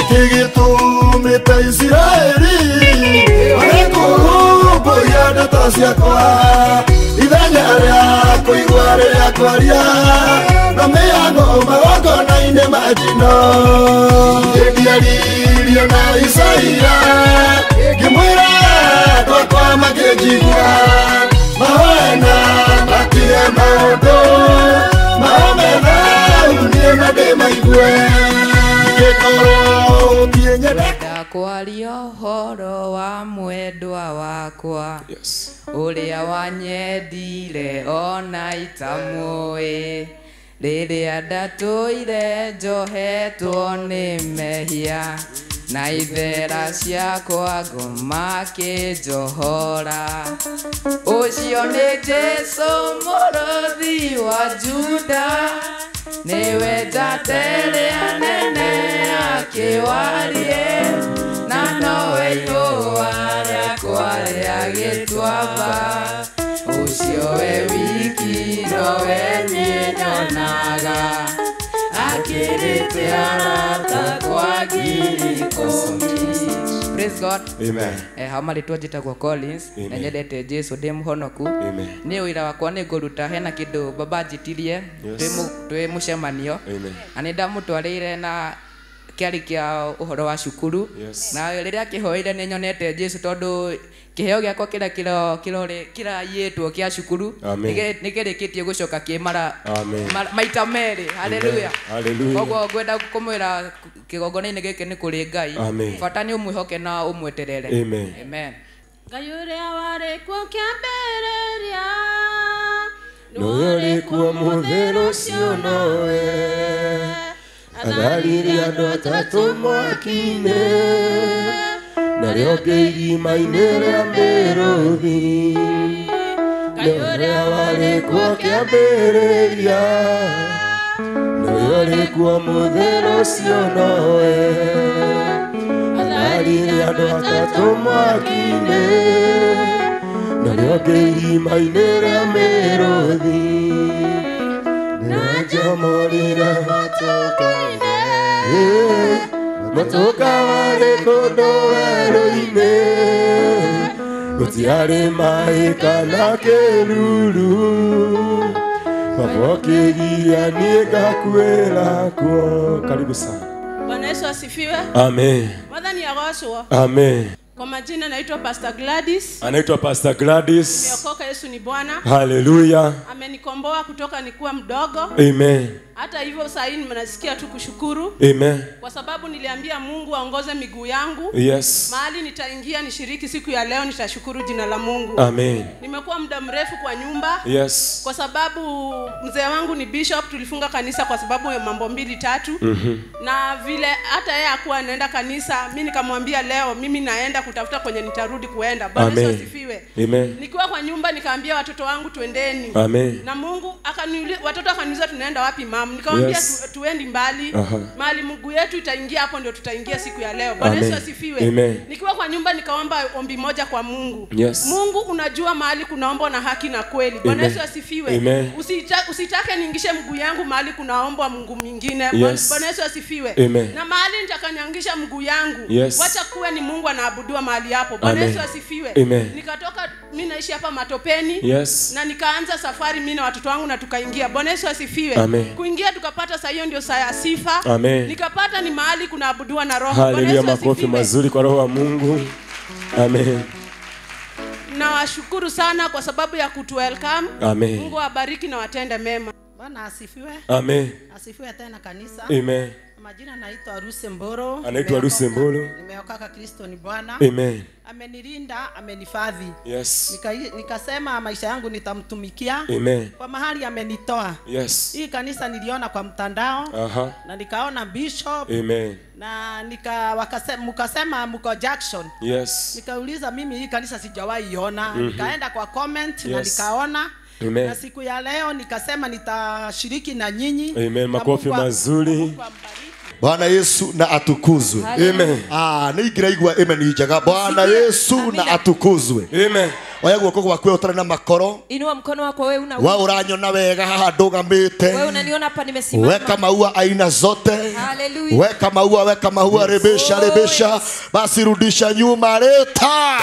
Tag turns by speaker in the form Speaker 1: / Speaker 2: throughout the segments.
Speaker 1: Nikigitumite Israeli Arekuhuboya ndeto ciakwa Ithenya rĩakwa igua rĩrĩa kwaria Na mĩhang'o magongona-inĩ ma njino Ngĩndiaririo na Isaia Ngĩmwĩra andũ akwa makĩnjigua Mahoena matige maũndũ Mao methaũ niĩ na ndĩmaigue Ngĩkorwo ngĩnyenda
Speaker 2: kwaria ũhoro wa mwendwa wakwa Ũrĩa wanyendire ona itamũĩ Rĩrĩa ndatũire njohetwo nĩ mehia Na ithera ciakwa ngoma kĩnjohora Ũcio nĩ Jesũ mũrũthi wa Juda Niwe njatere anene akĩwarie Na nowe ihũa rĩakwa rĩa gĩtuamba Ũcio we wiki nowe niĩ nyonaga Akĩrĩte arata kwa ngiri ikũmi Praise God.
Speaker 1: Amen.
Speaker 2: Hau marĩtwa njĩtagwo Collins na nyendete Jesũ ndĩ mũhonoku. Nĩ ũira wakwa nĩ ngũruta hena kĩndũ baba njĩtirie twĩ mũcemanio na nĩ ndamũtwarĩire na kĩarĩ kĩa ũhoro wa cukuru na rĩrĩa kĩhoire nĩ nyonete Jesũ tondũ kĩheo gĩakwa kĩrĩa kĩraiyĩtwo kĩa cukuru nĩ kĩrĩkĩtie gũcoka kĩmara maita merĩ. Haleluya. Koguo ngwenda kũmwĩra kĩgongona-inĩ gĩkĩ nĩ kũrĩ Ngai bata nĩ ũmwĩhoke na ũmweterere. Amen.
Speaker 3: Ngai ũrĩa warĩ kuo kĩambĩrĩria
Speaker 1: Nĩwe ũrĩ kuo mũthĩ rũciũ nowe Atharire andũ atatũ mwaki-inĩ Na rĩongĩ irima-inĩ rĩa mĩrũthi Nĩwe ũrĩa warĩ kuo kĩambĩrĩria Nĩwe ũrĩ kuo mũthĩ rũciũ nowe Atharire andũ atatũ mwaki-inĩ Na rĩongĩ irima-inĩ rĩa mĩrũthi Na njomorĩra matoka-inĩ Matoka warĩ kũndũ werũ-inĩ Gũtiarĩ maĩ kana kĩruru Baba ũkĩgiria niĩ ngakuĩra kuo. Karibu sana.
Speaker 3: Bwana Yesu asifiwe.
Speaker 1: Amen.
Speaker 3: Mwathani agocwo.
Speaker 1: Amen.
Speaker 3: Kwa majina naitwa Pastor Gladys.
Speaker 1: Anaitwa Pastor Gladys.
Speaker 3: Nimeokoka, Yesu ni Bwana.
Speaker 1: Hallelujah.
Speaker 3: Amenikomboa kutoka nikuwa mdogo.
Speaker 1: Amen.
Speaker 3: Hata hivyo sasa hivi ninasikia tu kushukuru.
Speaker 1: Amen.
Speaker 3: Kwa sababu niliambia Mungu aongoze miguu yangu.
Speaker 1: Yes.
Speaker 3: Mahali nitaingia nishiriki siku ya leo nitashukuru jina la Mungu.
Speaker 1: Amen.
Speaker 3: Nimekuwa muda mrefu kwa nyumba.
Speaker 1: Yes.
Speaker 3: Kwa sababu mzee wangu ni bishop, tulifunga kanisa kwa sababu ya mambo 2-3. Na vile hata yeye hakuwa anaenda kanisa, mimi nikamwambia leo mimi naenda kutafuta kwenye nitarudi kuenda. Bwana Yesu asifiwe.
Speaker 1: Amen.
Speaker 3: Nikiwa kwa nyumba nikaambia watoto wangu twendeni.
Speaker 1: Amen.
Speaker 3: Na Mungu akaniuliza, watoto akaniuliza tunaenda wapi mama? Nikamwambia tuendi mbali. Mahali mguu yetu itaingia hapo ndio tutaingia siku ya leo. Bwana Yesu asifiwe. Nikiwa kwa nyumba nikaomba ombi moja kwa Mungu. Mungu unajua mahali kunaomba na haki na kweli. Bwana Yesu asifiwe. Usitake niingishe mguu yangu mahali kunaomba Mungu mwingine. Bwana Yesu asifiwe. Na mahali nitakanyangisha mguu yangu, wacha kuwe ni Mungu anaabudiwa mahali hapo. Bwana Yesu asifiwe. Nikatoka, mimi naishi hapa Matopeni, na nikaanza safari mimi na watoto wangu na tukaingia. Bwana Yesu asifiwe. Kuingia tukapata sasa, hiyo ndio saa ya sifa. Nikapata ni mahali kunaabudiwa na Roho. Bwana Yesu asifiwe.
Speaker 1: Makofi mazuri kwa Roho wa Mungu. Amen.
Speaker 3: Nawashukuru sana kwa sababu ya kutuwelcome.
Speaker 1: Amen.
Speaker 3: Mungu awabariki na watende mema.
Speaker 4: Bwana asifiwe.
Speaker 1: Amen.
Speaker 4: Asifiwe tena kanisa.
Speaker 1: Amen.
Speaker 4: Majina naitwa Ruse Mboro.
Speaker 1: Anaitwa Ruse Mboro.
Speaker 4: Nimeokoka, Kristo ni Bwana.
Speaker 1: Amen.
Speaker 4: Amenilinda, amenifadhi.
Speaker 1: Yes.
Speaker 4: Nikasema maisha yangu nitamtumikia.
Speaker 1: Amen.
Speaker 4: Kwa mahali amenitoa.
Speaker 1: Yes.
Speaker 4: Hii kanisa niliona kwa mtandao. Na nikaona bishop.
Speaker 1: Amen.
Speaker 4: Na mkasema mko Jackson.
Speaker 1: Yes.
Speaker 4: Nikauliza mimi hii kanisa sijawahi iona. Nikaenda kwa comment na nikaona.
Speaker 1: Amen.
Speaker 4: Na siku ya leo nikasema nitashiriki na nyinyi.
Speaker 1: Amen. Makofi mazuri.
Speaker 5: Bwana Yesu na atukuzwe.
Speaker 1: Amen.
Speaker 5: Nĩingĩraigua amen njaga. Bwana Yesu na atukuzwe.
Speaker 1: Amen.
Speaker 5: Oya guoko gwakwe utare na makoro.
Speaker 4: Inua mkono wako wewe una.
Speaker 5: Wewe uranyona wega haha ndugamite.
Speaker 4: Wewe unaniona hapa nimesimama.
Speaker 5: Weka maua aina zote.
Speaker 4: Hallelujah.
Speaker 5: Weka maua rebesha. Basi rudisha nyuma leta.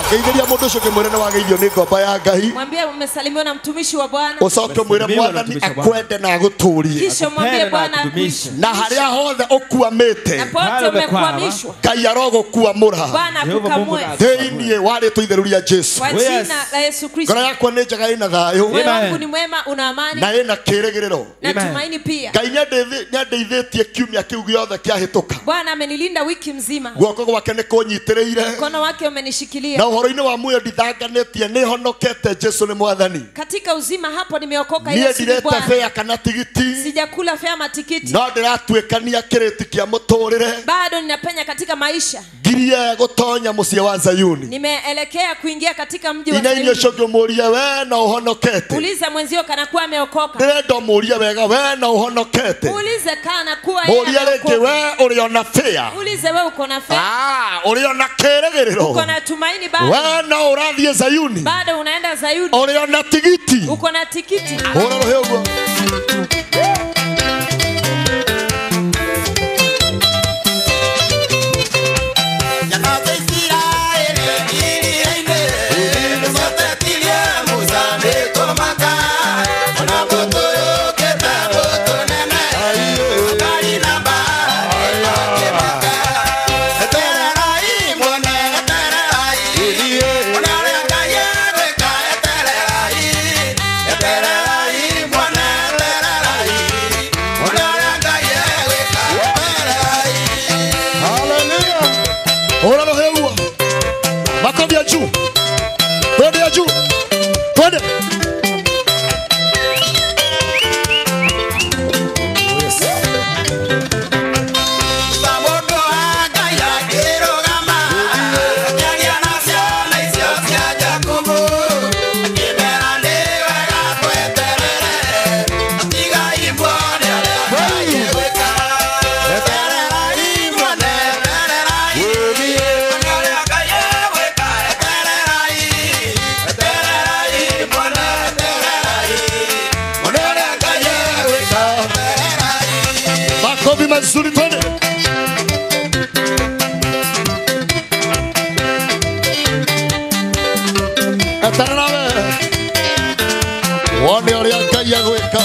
Speaker 5: Geithiria mundu ucio kimwire ni wageithio ni ngomba ya Ngai.
Speaker 4: Mwambie umesalimiwa na mtumishi wa Bwana.
Speaker 5: Ucoke mwire Mwathani akwende na aguturie.
Speaker 4: Kisha mwambie Bwana akuishi.
Speaker 5: Na haria hothe ukuamite.
Speaker 4: Na pote umekwamishwa.
Speaker 5: Ngai arogukuamura.
Speaker 4: Bwana akukamue.
Speaker 5: Thĩinĩ wa rĩtwa itheruria Jesu.
Speaker 4: Kwa jina la Yesu Kristo.
Speaker 5: Ngoro yakwa nĩ njega ina thayũ.
Speaker 4: Moyo wangu ni mwema, una amani.
Speaker 5: Na ina kĩrĩgĩrĩro.
Speaker 4: Na tumaini pia.
Speaker 5: Ngai nĩandeithĩtie kiumia kĩu gĩothe kĩahĩtũka.
Speaker 4: Bwana amenilinda wiki mzima.
Speaker 5: Guoko gwake nĩ kũnyitĩrĩire.
Speaker 4: Mkono wake umenishikilia.
Speaker 5: Na ũhoro-inĩ wa muoyo ndithanganĩtie nĩ honokete Jesu nĩ Mwathani.
Speaker 4: Katika uzima hapo nimeokoka
Speaker 5: Yesu ni Bwana. Ndirete fea kana tigiti.
Speaker 4: Sijakula fea matikiti.
Speaker 5: No ndĩratuĩkania kĩrĩti kĩa mũtũrĩre.
Speaker 4: Bado ninapenya katika maisha.
Speaker 5: Ngirie gũtonya mũciĩ wa Zayuni.
Speaker 4: Nimeelekea kuingia katika mji wa Zayuni.
Speaker 5: Ina coke mũria we na ũhonokete.
Speaker 4: Uliza mwenzio kana kuwa ameokoka.
Speaker 5: Ndĩrenda mũria wega we na ũhonokete.
Speaker 4: Ulize kana kuwa yeye
Speaker 5: mũria rĩngĩ we ũrĩ ona fea.
Speaker 4: Ulize wewe uko na fea.
Speaker 5: Ũrĩ ona kĩrĩgĩrĩro.
Speaker 4: Uko na tumaini bado.
Speaker 5: We na ũrathiĩ Zayuni.
Speaker 4: Bado unaenda Zayuni.
Speaker 5: Ũrĩ ona tigiti.
Speaker 4: Uko na tikiti.
Speaker 5: Hũra rũhĩ ũguo. Ora lo hewa. Makofi ya juu. Twende ya juu. Twende. Makofi mazuri twende. Ataranawe. Wone ũrĩa Ngai agwĩka.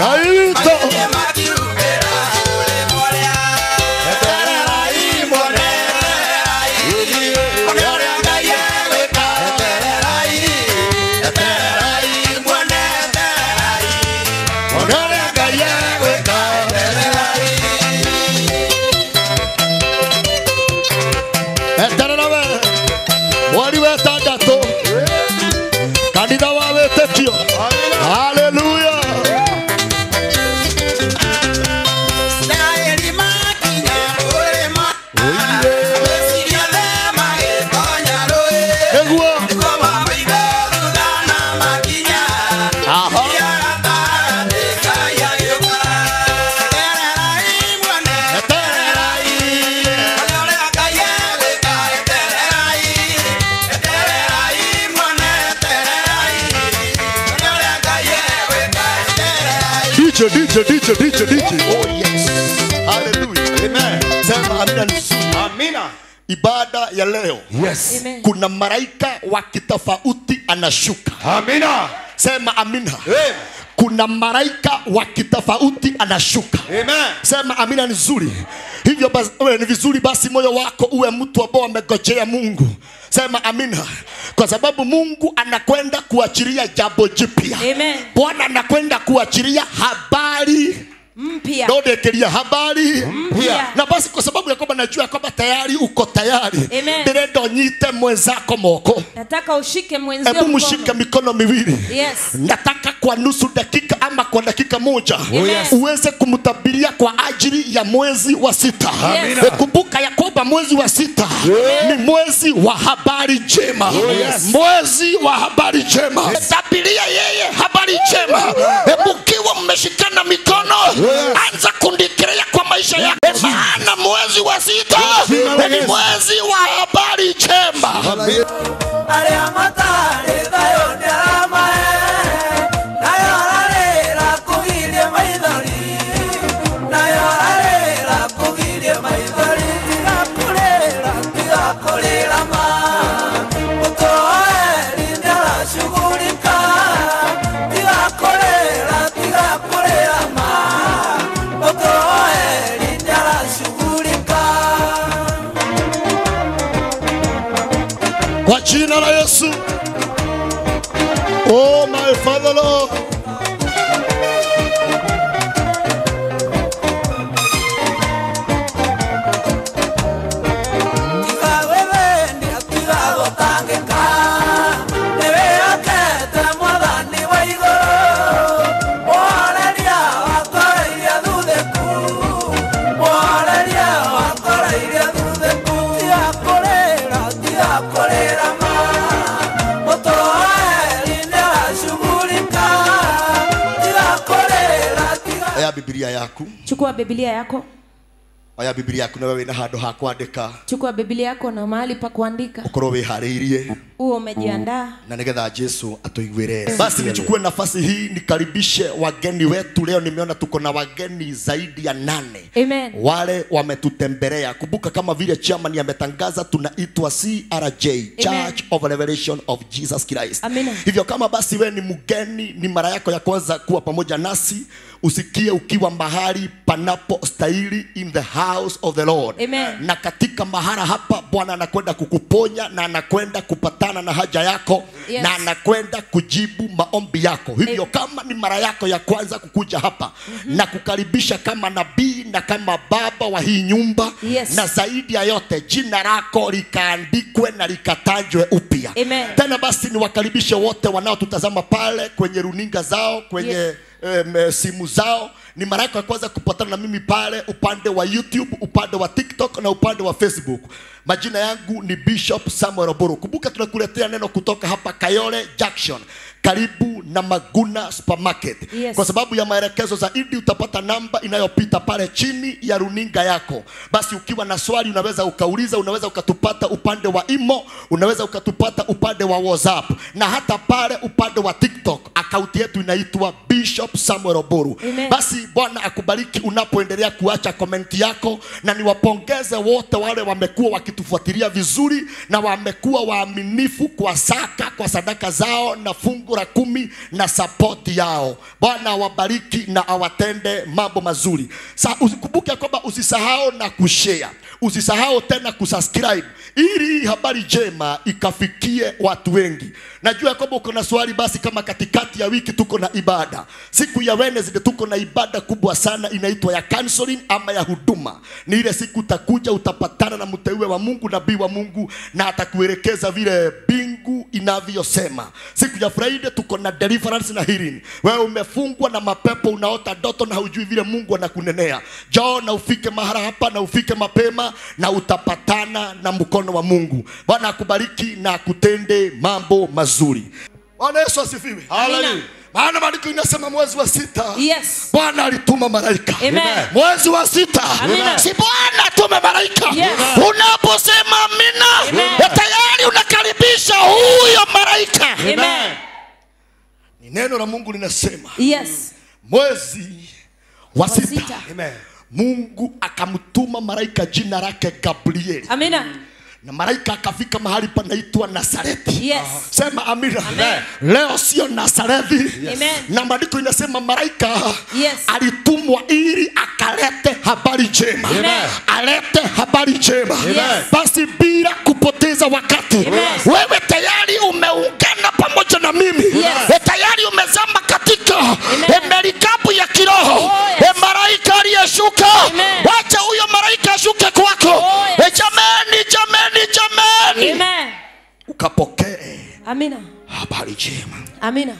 Speaker 5: Hallelujah. DJ. Oh yes. Hallelujah. Amen. Sema amina. Amina. ibada ya leo.
Speaker 1: Yes.
Speaker 5: Amen. Kuna malaika wa kitofauti anashuka.
Speaker 1: Amina.
Speaker 5: Sema amina.
Speaker 1: Amen.
Speaker 5: Kuna malaika wa kitofauti anashuka.
Speaker 1: Amen.
Speaker 5: Sema amina. Ni nzuri. Hivyo basi ni vizuri basi moyo wako uwe mtu ambao amegojea Mungu. Sema amina. Kwa sababu Mungu anakwenda kuachilia jambo jipya.
Speaker 6: Amen.
Speaker 5: Bwana anakwenda kuachilia habari
Speaker 6: mpya.
Speaker 5: Ndio kelia habari
Speaker 6: mpya.
Speaker 5: Na basi kwa sababu ya kwamba najua kwamba tayari uko tayari. Ndio nyite mwenzako moko.
Speaker 6: Nataka ushike mwenzio
Speaker 5: mkono. Hebu mshike mikono miwili.
Speaker 6: Yes.
Speaker 5: Nataka kwa nusu dakika ama kwa dakika moja
Speaker 6: yes.
Speaker 5: uweze kumtabiria kwa ajili ya mwezi wa 6.
Speaker 6: Yes.
Speaker 5: Kumbuka ya kwamba mwezi wa 6 ni mwezi wa habari njema.
Speaker 1: Yes.
Speaker 5: Mwezi wa habari njema. Tabiria yeye habari njema. Hebu kiwa mmeshikana mikono anza kundikiria kwa maisha yako. Maana mwezi wa 6 ni mwezi wa habari njema. Kwa jina la Yesu. Oh my Father Lord. Biblia yako.
Speaker 6: Chukua Biblia yako.
Speaker 5: Aya Biblia yako na wewe na hado ha kuandika.
Speaker 6: Chukua Biblia yako na mahali pa kuandika.
Speaker 5: Ukorwo wihariirie.
Speaker 6: Uwe umejiandaa.
Speaker 5: Na nigetha Yesu atuigwire. Basi nichukue nafasi hii nikaribishe wageni wetu leo. Nimeona tuko na wageni zaidi ya 8.
Speaker 6: Amen.
Speaker 5: Wale wametutembelea. Kumbuka kama vile chairman ametangaza tunaitwa CRJ, Church of Revelation of Jesus Christ.
Speaker 6: Amen.
Speaker 5: Hivyo kama basi wewe ni mgeni, ni mara yako ya kwanza kuwa pamoja nasi, usikie ukiwa mahali panapo stahili in the house of the Lord.
Speaker 6: Amen.
Speaker 5: Na katika mahara hapa Bwana anakwenda kukuponya na anakwenda kupatana na haja yako. Yes. Na anakwenda kujibu maombi yako. Hivyo kama ni mara yako ya kwanza kukuja hapa na kukaribisha kama nabii na kama baba wa hii nyumba.
Speaker 6: Yes.
Speaker 5: Na zaidi ya yote jina lako likaandikwe na likatajwe upya. Tena basi niwakaribishe wote wanaotutazama pale kwenye runinga zao, kwenye yes. Simu zao. Ni mara yako ya kwanza kupatana na mimi pale upande wa YouTube, upande wa TikTok na upande wa Facebook. Majina yangu ni Bishop Samuel Oburu. Kumbuka tunakuletea neno kutoka hapa Kayole Junction, karibu na Maguna Supermarket.
Speaker 6: Yes.
Speaker 5: Kwa sababu ya maelekezo zaidi utapata namba inayopita pale chini ya runinga yako. Basi ukiwa na swali unaweza ukauliza, unaweza ukatupata upande wa Imo, unaweza ukatupata upande wa WhatsApp na hata pale upande wa TikTok. Akaunti yetu inaitwa Bishop Samuel Oburu. Basi Bwana akubariki unapoendelea kuacha komenti yako, na niwapongeze wote wale wamekuwa wakitufuatilia vizuri na wamekuwa waaminifu kwa saka, kwa sadaka zao na fungu la 10 na support yao. Bwana wabariki na awatende mambo mazuri. Sasa usikumbuke kwamba usisahau na kushare. Usisahau tena kusubscribe ili habari njema ikafikie watu wengi. Najua kwamba uko na swali, basi kama katikati ya wiki tuko na ibada. Siku ya Wednesday tuko na ibada kubwa sana inaitwa ya counseling ama ya huduma. Ni ile siku utakuja utapatana na mteule wa Mungu, nabii wa Mungu, na atakuelekeza vile bingu inavyosema. Siku ya Friday tuko na deliverance na healing. Wewe umefungwa na mapepo, unaota ndoto na hujui vile Mungu anakunenea. Njoo na ufike mahali hapa na ufike mapema na utapatana na mkono wa Mungu. Bwana akubariki na akutende mambo mazuri. Bwana Yesu asifiwe.
Speaker 6: Hallelujah.
Speaker 5: Maana maandiko inasema mwezi wa 6
Speaker 6: yes.
Speaker 5: Bwana alituma malaika.
Speaker 6: Amen.
Speaker 5: Mwezi wa 6 si Bwana atume malaika.
Speaker 6: Yes.
Speaker 5: Unaposema amina, tayari unakaribisha huyo malaika.
Speaker 6: Amen.
Speaker 5: Ni neno la Mungu linasema
Speaker 6: yes.
Speaker 5: mwezi wa 6
Speaker 6: Amen.
Speaker 5: Mungu akamtuma malaika jina lake Gabriel.
Speaker 6: Amina.
Speaker 5: Na malaika akafika mahali panaitwa Nazareti.
Speaker 6: Yes.
Speaker 5: Sema amina.
Speaker 6: Amen.
Speaker 5: Leo sio Nazareti.
Speaker 6: Yes. Amen.
Speaker 5: Na maandiko inasema malaika
Speaker 6: Yes.
Speaker 5: alitumwa ili akalete habari njema.
Speaker 6: Amen.
Speaker 5: Alete habari njema.
Speaker 6: Yes.
Speaker 5: Basi bila kupoteza wakati.
Speaker 6: Amen.
Speaker 5: Wewe tayari umeungana pamoja na mimi.
Speaker 6: Yes.
Speaker 5: Tayari umezama katika merikabu ya kiroho.
Speaker 6: Yes.
Speaker 5: Malaika aliyeshuka. Wacha huyo malaika ashuke kwako.
Speaker 6: Yes.
Speaker 5: Jamani, jamani, jamani.
Speaker 6: Amen.
Speaker 5: Ukapokee
Speaker 6: Amina.
Speaker 5: habari njema.
Speaker 6: Amina.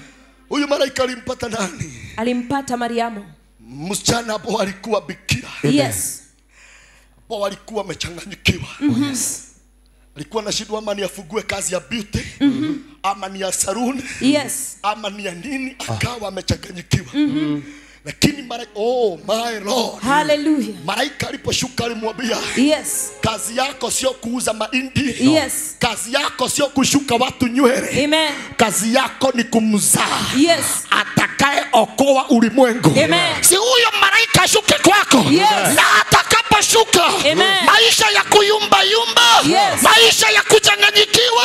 Speaker 5: Huyu malaika alimpata nani?
Speaker 6: Alimpata Mariamu.
Speaker 5: Msichana hapo alikuwa bikira.
Speaker 6: Yes.
Speaker 5: Hapo walikuwa wamechanganyikiwa. Yes. Alikuwa na shida ama ni afugue kazi ya beauty, ama ni ya saruni,
Speaker 6: Yes.
Speaker 5: ama ni ya nini, akawa amechanganyikiwa. Lakini oh my Lord.
Speaker 6: Hallelujah.
Speaker 5: Malaika aliposhuka alimwambia,
Speaker 6: Yes.
Speaker 5: kazi yako sio kuuza mahindi.
Speaker 6: Yes.
Speaker 5: Kazi yako sio kushuka watu nywele.
Speaker 6: Amen.
Speaker 5: Kazi yako ni kumzaa.
Speaker 6: Yes.
Speaker 5: Atakaye okoa ulimwengu.
Speaker 6: Amen.
Speaker 5: Si huyo malaika ashuke kwako.
Speaker 6: Yes.
Speaker 5: Na atakaposhuka, maisha ya kuyumba yumba,
Speaker 6: yes,
Speaker 5: maisha ya kuchanganyikiwa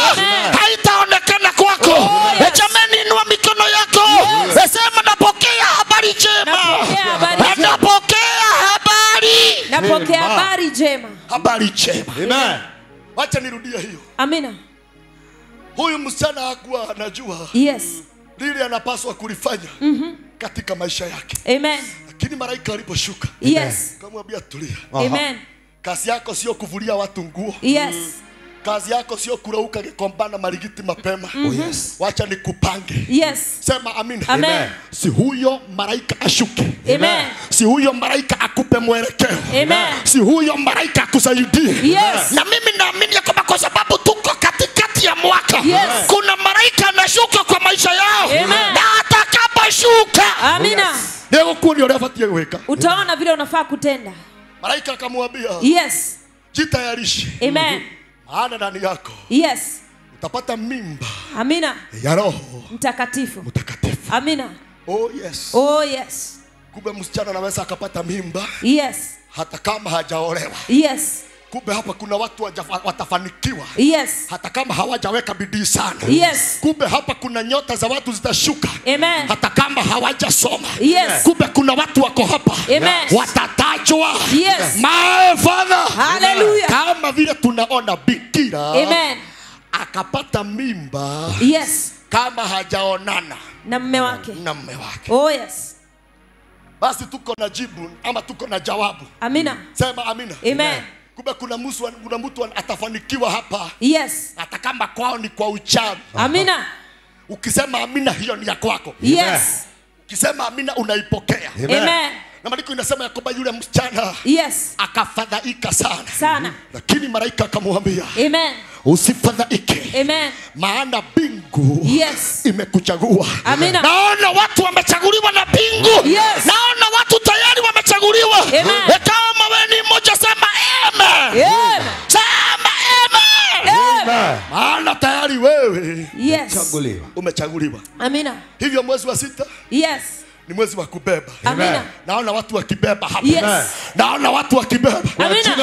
Speaker 5: haitaonekana kwako. Jamani, inua mikono yako. Sema napokea habari njema. Napokea habari.
Speaker 6: Napokea habari njema.
Speaker 5: Habari njema. Amen. Wacha nirudie hiyo.
Speaker 6: Amina.
Speaker 5: Huyu msichana hakuwa anajua lile anapaswa kulifanya katika maisha yake.
Speaker 6: Amen.
Speaker 5: Lakini malaika aliposhuka, kamwambia tulia.
Speaker 6: Amen.
Speaker 5: Kazi yako sio kuvulia watu nguo.
Speaker 6: Yes.
Speaker 5: Kazi yako sio kurauka Gikombana marigiti mapema. Wacha nikupange.
Speaker 6: Yes.
Speaker 5: Sema amina.
Speaker 6: Amen.
Speaker 5: Si huyo malaika ashuke.
Speaker 6: Amen.
Speaker 5: Si huyo malaika akupe mwelekeo.
Speaker 6: Amen.
Speaker 5: Si huyo malaika akusaidie.
Speaker 6: Yes.
Speaker 5: Na mimi naamini kwamba kwa sababu tuko katikati ya mwaka, kuna malaika anashuka kwa maisha yao.
Speaker 6: Amen.
Speaker 5: Na atakaposhuka,
Speaker 6: amina,
Speaker 5: leo kuni unafuatia weka,
Speaker 6: utaona vile unafaa kutenda.
Speaker 5: Malaika akamwambia,
Speaker 6: yes,
Speaker 5: jitayarishe.
Speaker 6: Amen.
Speaker 5: Maana ndani yako,
Speaker 6: yes,
Speaker 5: utapata mimba.
Speaker 6: Amina.
Speaker 5: Ya Roho
Speaker 6: Mtakatifu.
Speaker 5: Mtakatifu.
Speaker 6: Amina.
Speaker 5: Oh yes.
Speaker 6: Oh yes.
Speaker 5: Kumbe msichana anaweza akapata mimba.
Speaker 6: Yes.
Speaker 5: Hata kama hajaolewa.
Speaker 6: Yes.
Speaker 5: Kumbe hapa kuna watu watafanikiwa.
Speaker 6: Yes.
Speaker 5: Hata kama hawajaweka bidii sana.
Speaker 6: Yes.
Speaker 5: Kumbe hapa kuna nyota za watu zitashuka.
Speaker 6: Amen.
Speaker 5: Hata kama hawajasoma.
Speaker 6: Yes.
Speaker 5: Kumbe kuna watu wako hapa.
Speaker 6: Amen.
Speaker 5: Watatajwa.
Speaker 6: Yes.
Speaker 5: My Father.
Speaker 6: Hallelujah.
Speaker 5: Kama vile tunaona bikira.
Speaker 6: Amen.
Speaker 5: Akapata mimba.
Speaker 6: Yes.
Speaker 5: Kama hajaonana
Speaker 6: na mume wake.
Speaker 5: Na mume wake.
Speaker 6: Oh yes.
Speaker 5: Basi tuko na jibu ama tuko na jawabu.
Speaker 6: Amina.
Speaker 5: Sema amina.
Speaker 6: Amen.
Speaker 5: Kumbe kuna mtu atafanikiwa hapa.
Speaker 6: Yes.
Speaker 5: Hata kama kwao ni kwa uchawi.
Speaker 6: Amina.
Speaker 5: Ukisema amina, hiyo ni ya kwako.
Speaker 6: Yes.
Speaker 5: Ukisema amina, unaipokea.
Speaker 6: Amen.
Speaker 5: Na maandiko inasema ya kwamba yule msichana akafadhaika sana. Lakini malaika akamwambia,
Speaker 6: Amen,
Speaker 5: usifadhaike.
Speaker 6: Amen.
Speaker 5: Maana bingu imekuchagua.
Speaker 6: Amina.
Speaker 5: Naona watu wamechaguliwa na bingu.
Speaker 6: Yes.
Speaker 5: Naona watu tayari wamechaguliwa.
Speaker 6: Amen.
Speaker 5: Kama wewe ni mmoja, sema amen.
Speaker 6: Amen.
Speaker 5: Sema amen.
Speaker 6: Amen.
Speaker 5: Maana tayari wewe umechaguliwa.
Speaker 6: Amina.
Speaker 5: Hivyo mwezi wa 6 ni mwezi wa kubeba.
Speaker 6: Amina.
Speaker 5: Naona watu wakibeba hapa.
Speaker 6: Yes.
Speaker 5: Naona watu wakibeba.
Speaker 6: Amina.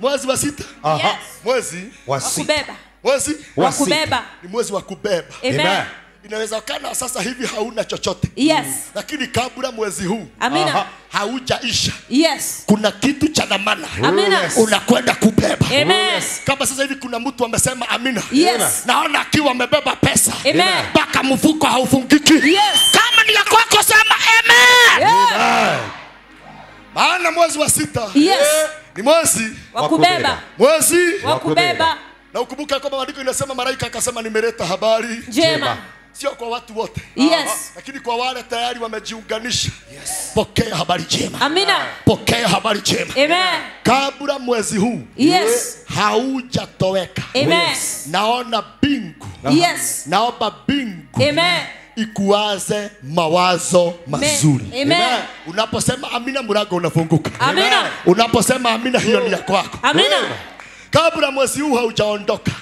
Speaker 5: Mwezi wa 6.
Speaker 6: Yes.
Speaker 5: Mwezi
Speaker 6: wa kubeba.
Speaker 5: Mwezi
Speaker 6: wa kubeba.
Speaker 5: Ni mwezi wa kubeba.
Speaker 6: Amen.
Speaker 5: Inawezekana sasa hivi hauna chochote.
Speaker 6: Yes.
Speaker 5: Lakini kabla mwezi huu haujaisha.
Speaker 6: Yes.
Speaker 5: Kuna kitu cha dhamana.
Speaker 6: Amina.
Speaker 5: Unakwenda kubeba.
Speaker 6: Amen.
Speaker 5: Kama sasa hivi kuna mtu amesema amina.
Speaker 6: Yes.
Speaker 5: Naona akiwa amebeba pesa.
Speaker 6: Amen.
Speaker 5: Mpaka mfuko haufungiki.
Speaker 6: Yes.
Speaker 5: Kama ni ya kwako, sema amen.
Speaker 6: Amen.
Speaker 5: Maana mwezi wa 6 ni mwezi
Speaker 6: wa kubeba.
Speaker 5: Mwezi
Speaker 6: wa kubeba.
Speaker 5: Na ukumbuka kwamba maandiko inasema malaika akasema nimeleta habari
Speaker 6: njema.
Speaker 5: Sio kwa watu wote.
Speaker 6: Yes.
Speaker 5: Lakini kwa wale tayari wamejiunganisha. Pokea habari njema.
Speaker 6: Amina.
Speaker 5: Pokea habari njema.
Speaker 6: Amen.
Speaker 5: Kabla mwezi huu haujatoweka.
Speaker 6: Amen.
Speaker 5: Naona bingu. Naomba bingu.
Speaker 6: Amen.
Speaker 5: Ikuwaze mawazo mazuri.
Speaker 6: Amen.
Speaker 5: Unaposema amina, mlango unafunguka.
Speaker 6: Amina.
Speaker 5: Unaposema amina, hiyo ni ya kwako.
Speaker 6: Amina.
Speaker 5: Kabla mwezi huu haujaondoka.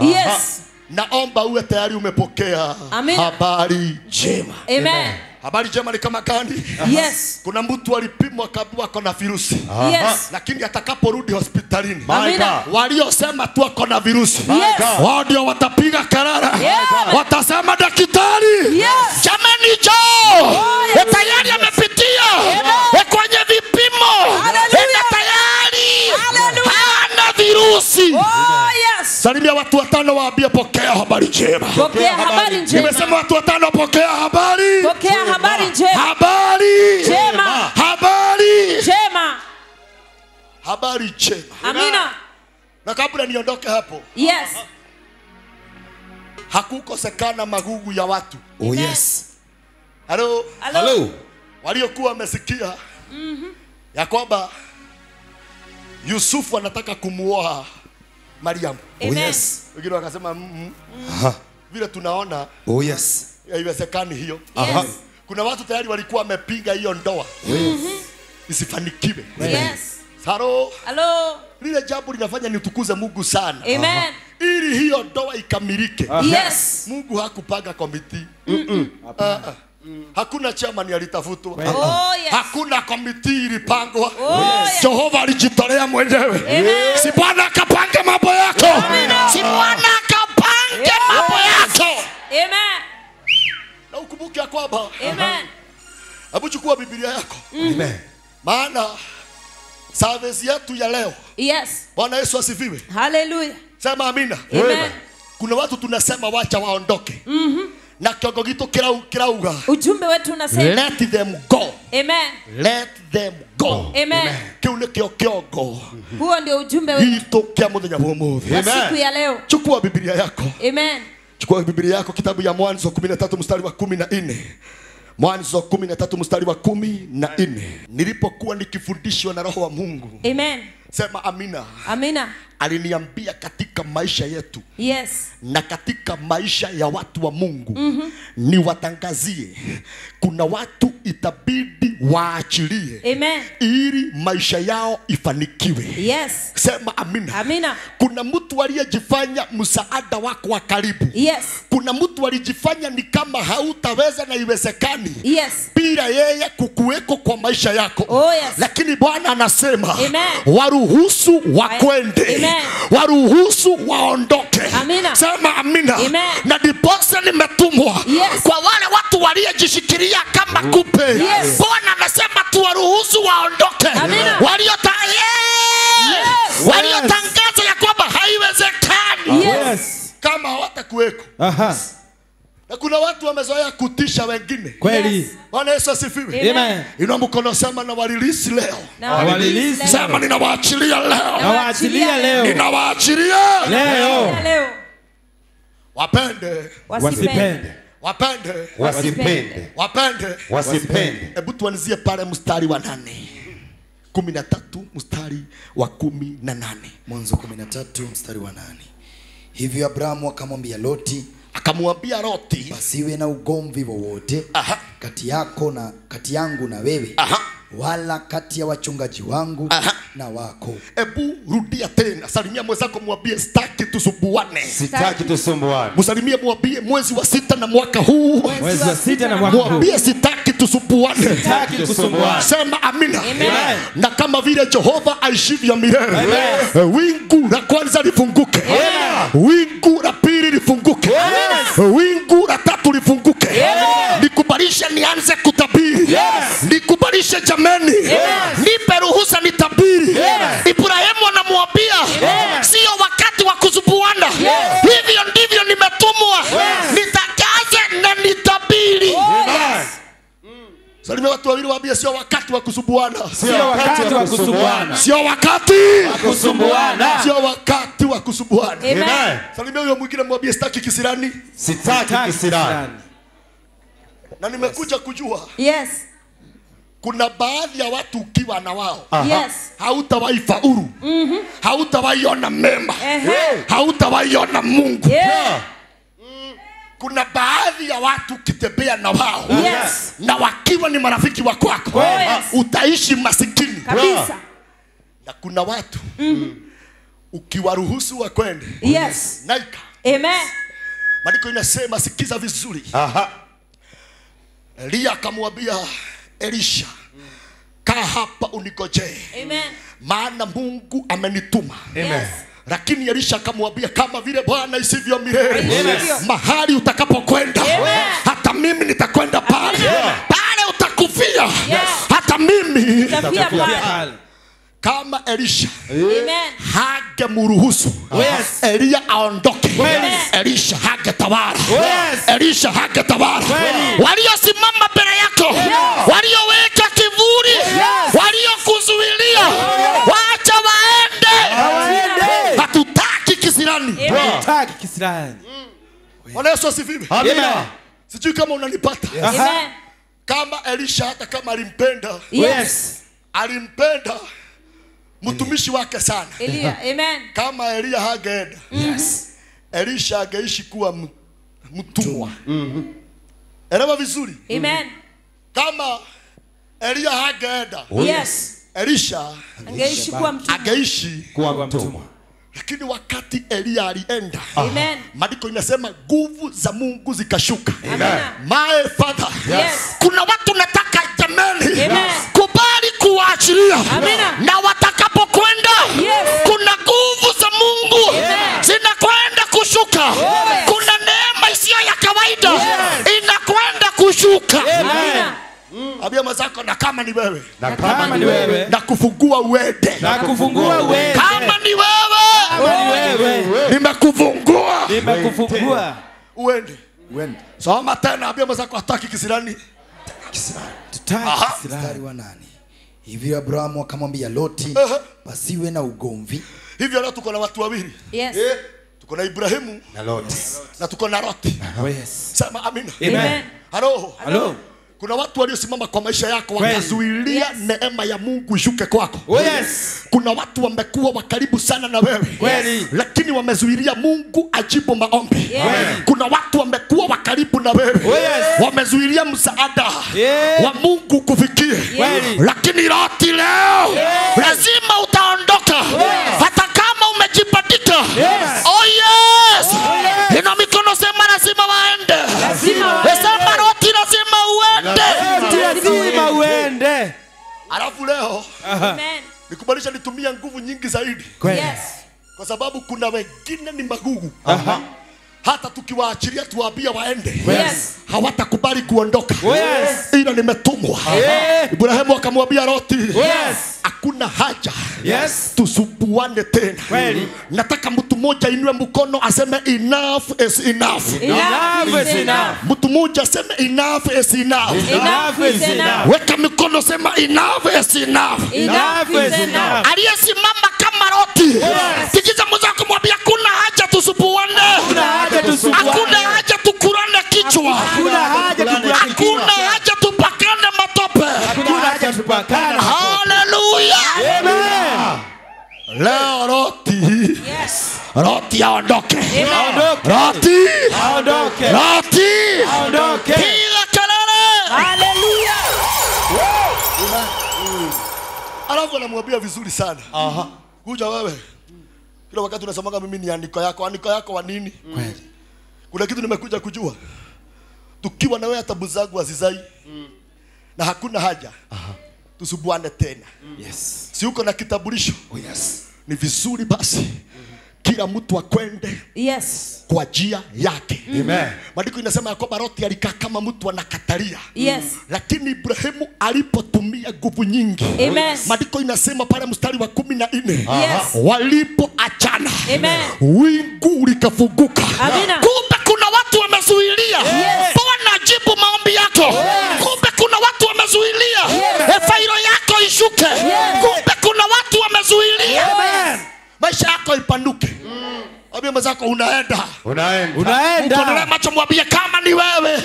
Speaker 5: Naomba uwe tayari umepokea habari njema.
Speaker 6: Amen.
Speaker 5: Habari njema ni kama gani?
Speaker 6: Yes.
Speaker 5: Kuna mtu alipimwa akaambiwa ako na virusi.
Speaker 6: Yes.
Speaker 5: Lakini atakaporudi hospitalini, waliosema tu ako na virusi, wao ndio watapiga kelele. Watasema daktari, jamani njoo. Tayari amepitia kwenye vipimo. Tayari hana virusi. Salimia watu 5 waambie pokea habari njema.
Speaker 6: Pokea habari njema.
Speaker 5: Nimesema watu 5 pokea habari.
Speaker 6: Pokea habari njema.
Speaker 5: Habari njema. Habari
Speaker 6: njema.
Speaker 5: Habari njema.
Speaker 6: Amina.
Speaker 5: Na kabla niondoke hapo.
Speaker 6: Yes.
Speaker 5: Hakukosekana magugu ya watu.
Speaker 1: Oh yes.
Speaker 5: Hello.
Speaker 1: Hello.
Speaker 5: Waliokuwa wamesikia ya kwamba Yusufu anataka kumuoa Mariam.
Speaker 1: Oh yes.
Speaker 5: Wengine wakasema vile tunaona haiwezekani hiyo.
Speaker 6: Yes.
Speaker 5: Kuna watu tayari walikuwa wamepinga hiyo ndoa isifanikiwe.
Speaker 6: Yes.
Speaker 5: Saro.
Speaker 6: Hello.
Speaker 5: Lile jambo linafanya nitukuze Mungu sana.
Speaker 6: Amen.
Speaker 5: Ili hiyo ndoa ikamilike.
Speaker 6: Yes.
Speaker 5: Mungu hakupanga komiti. Hakuna chairman alitafutwa. Hakuna komiti ilipangwa. Jehova alijitolea mwenyewe. Si Bwana akapange mambo yako. Si Bwana akapange mambo yako.
Speaker 6: Amen.
Speaker 5: Na ukumbuke ya kwamba
Speaker 6: Amen.
Speaker 5: hebu chukua Biblia yako.
Speaker 1: Amen.
Speaker 5: Maana service yetu ya leo.
Speaker 6: Yes.
Speaker 5: Bwana Yesu asifiwe.
Speaker 6: Hallelujah.
Speaker 5: Sema amina.
Speaker 6: Amen.
Speaker 5: Kuna watu tunasema wacha waondoke. Na kiongo gitu kirauga.
Speaker 6: Ujumbe wetu unasema
Speaker 5: Let them go.
Speaker 6: Amen.
Speaker 5: Let them go.
Speaker 6: Amen.
Speaker 5: Kiu ni kiongo.
Speaker 6: Huo ndio ujumbe wetu.
Speaker 5: Hito kia muthenya wa umuthi.
Speaker 6: Siku ya leo.
Speaker 5: Chukua Biblia yako.
Speaker 6: Amen.
Speaker 5: Chukua Biblia yako kitabu ya Mwanzo 13 mstari wa 14. Mwanzo 13 mstari wa 14. Nilipokuwa nikifundishwa na Roho wa Mungu.
Speaker 6: Amen.
Speaker 5: Sema amina.
Speaker 6: Amina.
Speaker 5: Aliniambia katika maisha yetu.
Speaker 6: Yes.
Speaker 5: Na katika maisha ya watu wa Mungu ni watangazie kuna watu itabidi waachilie.
Speaker 6: Amen.
Speaker 5: Ili maisha yao ifanikiwe.
Speaker 6: Yes.
Speaker 5: Sema amina.
Speaker 6: Amina.
Speaker 5: Kuna mtu aliyejifanya msaada wako wa karibu.
Speaker 6: Yes.
Speaker 5: Kuna mtu alijifanya ni kama hautaweza na iwezekani.
Speaker 6: Yes.
Speaker 5: Bila yeye kukuweko kwa maisha yako.
Speaker 6: Oh yes.
Speaker 5: Lakini Bwana anasema
Speaker 6: Amen.
Speaker 5: waruhusu wakwende.
Speaker 6: Amen.
Speaker 5: Waruhusu waondoke.
Speaker 6: Amina.
Speaker 5: Sema amina.
Speaker 6: Amen.
Speaker 5: Na diposa nimetumwa kwa wale watu waliojishikilia kama kupe.
Speaker 6: Yes.
Speaker 5: Bwana anasema tuwaruhusu waondoke. Waliotangaza ya kwamba haiwezekani.
Speaker 6: Yes.
Speaker 5: Kama hawatakuweko. Na kuna watu wamezoea kutisha wengine.
Speaker 1: Kweli.
Speaker 5: Bwana Yesu asifiwe.
Speaker 1: Amen.
Speaker 5: Inua mkono sema na walilisi leo.
Speaker 6: Na walilisi.
Speaker 5: Sema ninawaachilia leo.
Speaker 1: Nawaachilia leo.
Speaker 5: Ninawaachilia
Speaker 1: leo.
Speaker 5: Wapende.
Speaker 1: Wasipende.
Speaker 5: Wapende.
Speaker 1: Wasipende.
Speaker 5: Wapende.
Speaker 1: Wasipende.
Speaker 5: Hebu tuanzie pale mstari wa 8. 13 mstari wa 18.
Speaker 7: Mwanzo 13 mstari wa 8. Hivyo Abrahamu akamwambia Loti,
Speaker 5: akamwambia Loti,
Speaker 7: pasiwe na ugomvi wowote kati yangu na wewe, wala kati ya wachungaji wangu na wako.
Speaker 5: Ebu rudia tena, salimia mwenzako mwambie sitaki tusumbuane.
Speaker 1: Sitaki tusumbuane.
Speaker 5: Msalimie mwambie mwezi wa 6 na mwaka huu.
Speaker 1: Mwezi wa 6 na mwaka huu.
Speaker 5: Mwambie sitaki tusumbuane.
Speaker 1: Sitaki tusumbuane.
Speaker 5: Sema amina.
Speaker 6: Amen.
Speaker 5: Na kama vile Jehova aishivyo milele. Wingu la kwanza lifunguke. Wingu la pili lifunguke. Wingu la tatu lifunguke. Nikubalishe nianze kutabiri. Nikubalishe jameni. Nipe ruhusa nitabiri. Ibrahimu anamwambia sio wakati wa kuzubuana. Hivyo ndivyo nimetumwa. Nitangaze na nitabiri. Salimia watu wawili waambie sio wakati wa kusubuana.
Speaker 1: Sio wakati wa kusubuana.
Speaker 5: Sio wakati
Speaker 1: wa kusubuana.
Speaker 5: Sio wakati wa kusubuana.
Speaker 6: Amen.
Speaker 5: Salimia huyo mwingine mwambie sitaki kisirani.
Speaker 1: Sitaki kisirani.
Speaker 5: Na nimekuja kujua.
Speaker 6: Yes.
Speaker 5: Kuna baadhi ya watu ukiwa na wao.
Speaker 6: Yes.
Speaker 5: Hautawahi faulu. Hautawaiona mema. Hautawaiona Mungu. Kuna baadhi ya watu kitembea na wao.
Speaker 6: Yes.
Speaker 5: Na wakiwa ni marafiki wa kwako. Utaishi masikini.
Speaker 6: Kabisa.
Speaker 5: Na kuna watu ukiwaruhusu wakwende.
Speaker 6: Yes.
Speaker 5: Naika.
Speaker 6: Amen.
Speaker 5: Maandiko inasema, sikiza vizuri. Elia akamwambia Elisha, kaa hapa unigojee.
Speaker 6: Amen.
Speaker 5: Maana Mungu amenituma.
Speaker 6: Yes.
Speaker 5: Lakini Elisha akamwambia, kama vile Bwana isivyo milele, mahali utakapokwenda hata mimi nitakwenda pale. Pale utakufia, hata mimi
Speaker 6: Nitafia pale.
Speaker 5: Kama Elisha
Speaker 6: hagemruhusu
Speaker 5: Elia aondoke, Elisha hagetawala. Elisha hagetawala. Waliosimama mbele yako, walioweka kivuli, waliokuzuilia, waacha waende. Hatutaki kisirani.
Speaker 8: Hatutaki kisirani.
Speaker 5: Bwana Yesu asifiwe.
Speaker 8: Amina.
Speaker 5: Sijui kama unanipata.
Speaker 6: Amen.
Speaker 5: Kama Elisha hata kama alimpenda, alimpenda mtumishi wake sana.
Speaker 6: Elia, amen.
Speaker 5: Kama Elia hageenda, Elisha ageishi kuwa mtumwa. Elewa vizuri.
Speaker 6: Amen.
Speaker 5: Kama Elia hageenda, Elisha ageishi kuwa mtumwa. Lakini wakati Elia alienda, maandiko inasema nguvu za Mungu zikashuka. My father, kuna watu nataka jamani, kubali kuachilia. Na watakapokwenda, kuna nguvu za Mungu zinakwenda kushuka. Kuna neema isiyo ya kawaida inakwenda kushuka. Abia mazako, na kama ni wewe, na kufungua uende. Kama ni wewe, nimekufungua uende. Soma tena. Abia mazako, hataki kisirani.
Speaker 7: Mstari wa 8. Hivyo Abrahamu akamwambia Loti, pasiwe na ugomvi.
Speaker 5: Hivyo leo tuko na watu wawili. Tuko na Ibrahimu
Speaker 8: na Loti.
Speaker 5: Na tuko na Loti. Sema amina.
Speaker 8: Amen.
Speaker 5: Halo. Kuna watu waliosimama kwa maisha yako wakazuilia neema ya Mungu ishuke kwako. Kuna watu wamekuwa wakaribu sana na wewe, lakini wamezuilia Mungu ajibu maombi. Kuna watu wamekuwa wakaribu na wewe, wamezuilia msaada wa Mungu kufikie. Lakini Loti leo lazima utaondoka, hata kama umejibadika. Oh yes. Ina mikono, sema lazima waende. Sema Loti lazima uende. Alafu leo nikubalisha nitumia nguvu nyingi zaidi. Kwa sababu kuna wengine ni magugu. Hata tukiwaachilia tuwaambia waende, hawatakubali kuondoka. Ila nimetumwa. Ibrahimu akamwambia Loti, hakuna haja tusumbuane tena. Nataka mtu mmoja inue mkono aseme enough is enough. Mtu mmoja aseme enough is enough. Weka mikono, sema enough is enough. Aliyesimama kama Loti, tikiza mzako, mwambia kuna haja tusumbuane. Hakuna haja tukurane kichwa. Hakuna haja tupakane matope. Hallelujah. Leo Loti aondoke. Loti piga kelele.
Speaker 6: Hallelujah.
Speaker 5: Alafu anamwambia vizuri sana. Kuja wewe. Kila wakati unasemaga mimi ni andiko yako. Andiko yako wa nini? Kuna kitu nimekuja kujua. Tukiwa na wewe tabu zangu hazizai. Na hakuna haja tusubuane tena. Si uko na kitambulisho? Ni vizuri basi kila mtu akwende kwa njia yake. Maandiko inasema ya kwamba Loti alikaa kama mtu anakatalia. Lakini Ibrahimu alipotumia nguvu nyingi, maandiko inasema pale mstari wa 14, walipoachana, wingu likafunguka. Kumbe kuna watu wamezuilia Bwana ajibu maombi yako. Kumbe kuna watu wamezuilia failo yako ishuke. Kumbe kuna watu wamezuilia maisha yako ipanuke. Abia mazako, unaenda. Unaenda. Macho mwambie kama ni wewe.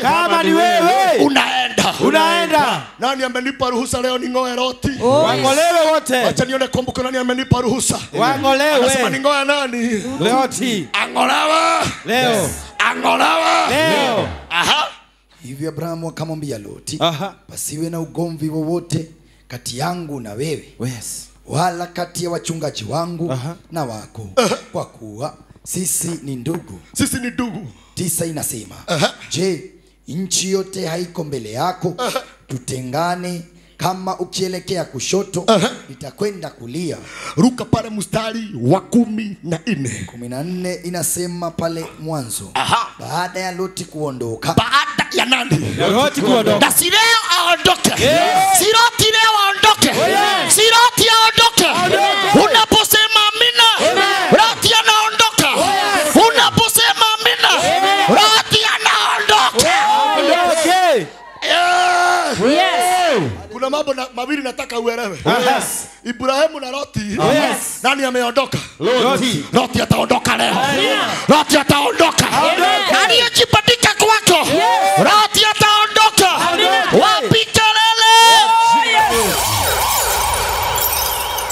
Speaker 5: Unaenda. Nani amenipa ruhusa leo ningoe Loti?
Speaker 8: Wangolewe wote.
Speaker 5: Acha nione kumbuka nani amenipa ruhusa.
Speaker 8: Wangolewe.
Speaker 5: Anasema ningoe nani?
Speaker 8: Loti.
Speaker 5: Angolewe.
Speaker 8: Leo.
Speaker 7: Hivyo Abrahamu akamwambia Loti, pasiwe na ugomvi wowote kati yangu na wewe, wala kati ya wachungaji wangu na wako, kwa kuwa sisi ni ndugu.
Speaker 5: Sisi ni ndugu.
Speaker 7: 9 inasema, je, nchi yote haiko mbele yako? Tutengane. Kama ukielekea kushoto, nitakwenda kulia.
Speaker 5: Ruka pale mstari wa 14.
Speaker 7: 14 inasema pale mwanzo, baada ya Loti kuondoka.
Speaker 5: Baada ya nani?
Speaker 8: Ya Loti kuondoka.
Speaker 5: Na si leo aondoke. Si Loti leo aondoke. Si Loti aondoke. Unaposema amina, Loti anaondoka. Unaposema amina, Loti anaondoka. Kuna mambo mawili nataka uelewe. Ibrahimu na Loti. Nani ameondoka? Loti ataondoka leo. Loti ataondoka. Aliyejipatika kwako, Loti ataondoka. Wapi kelele?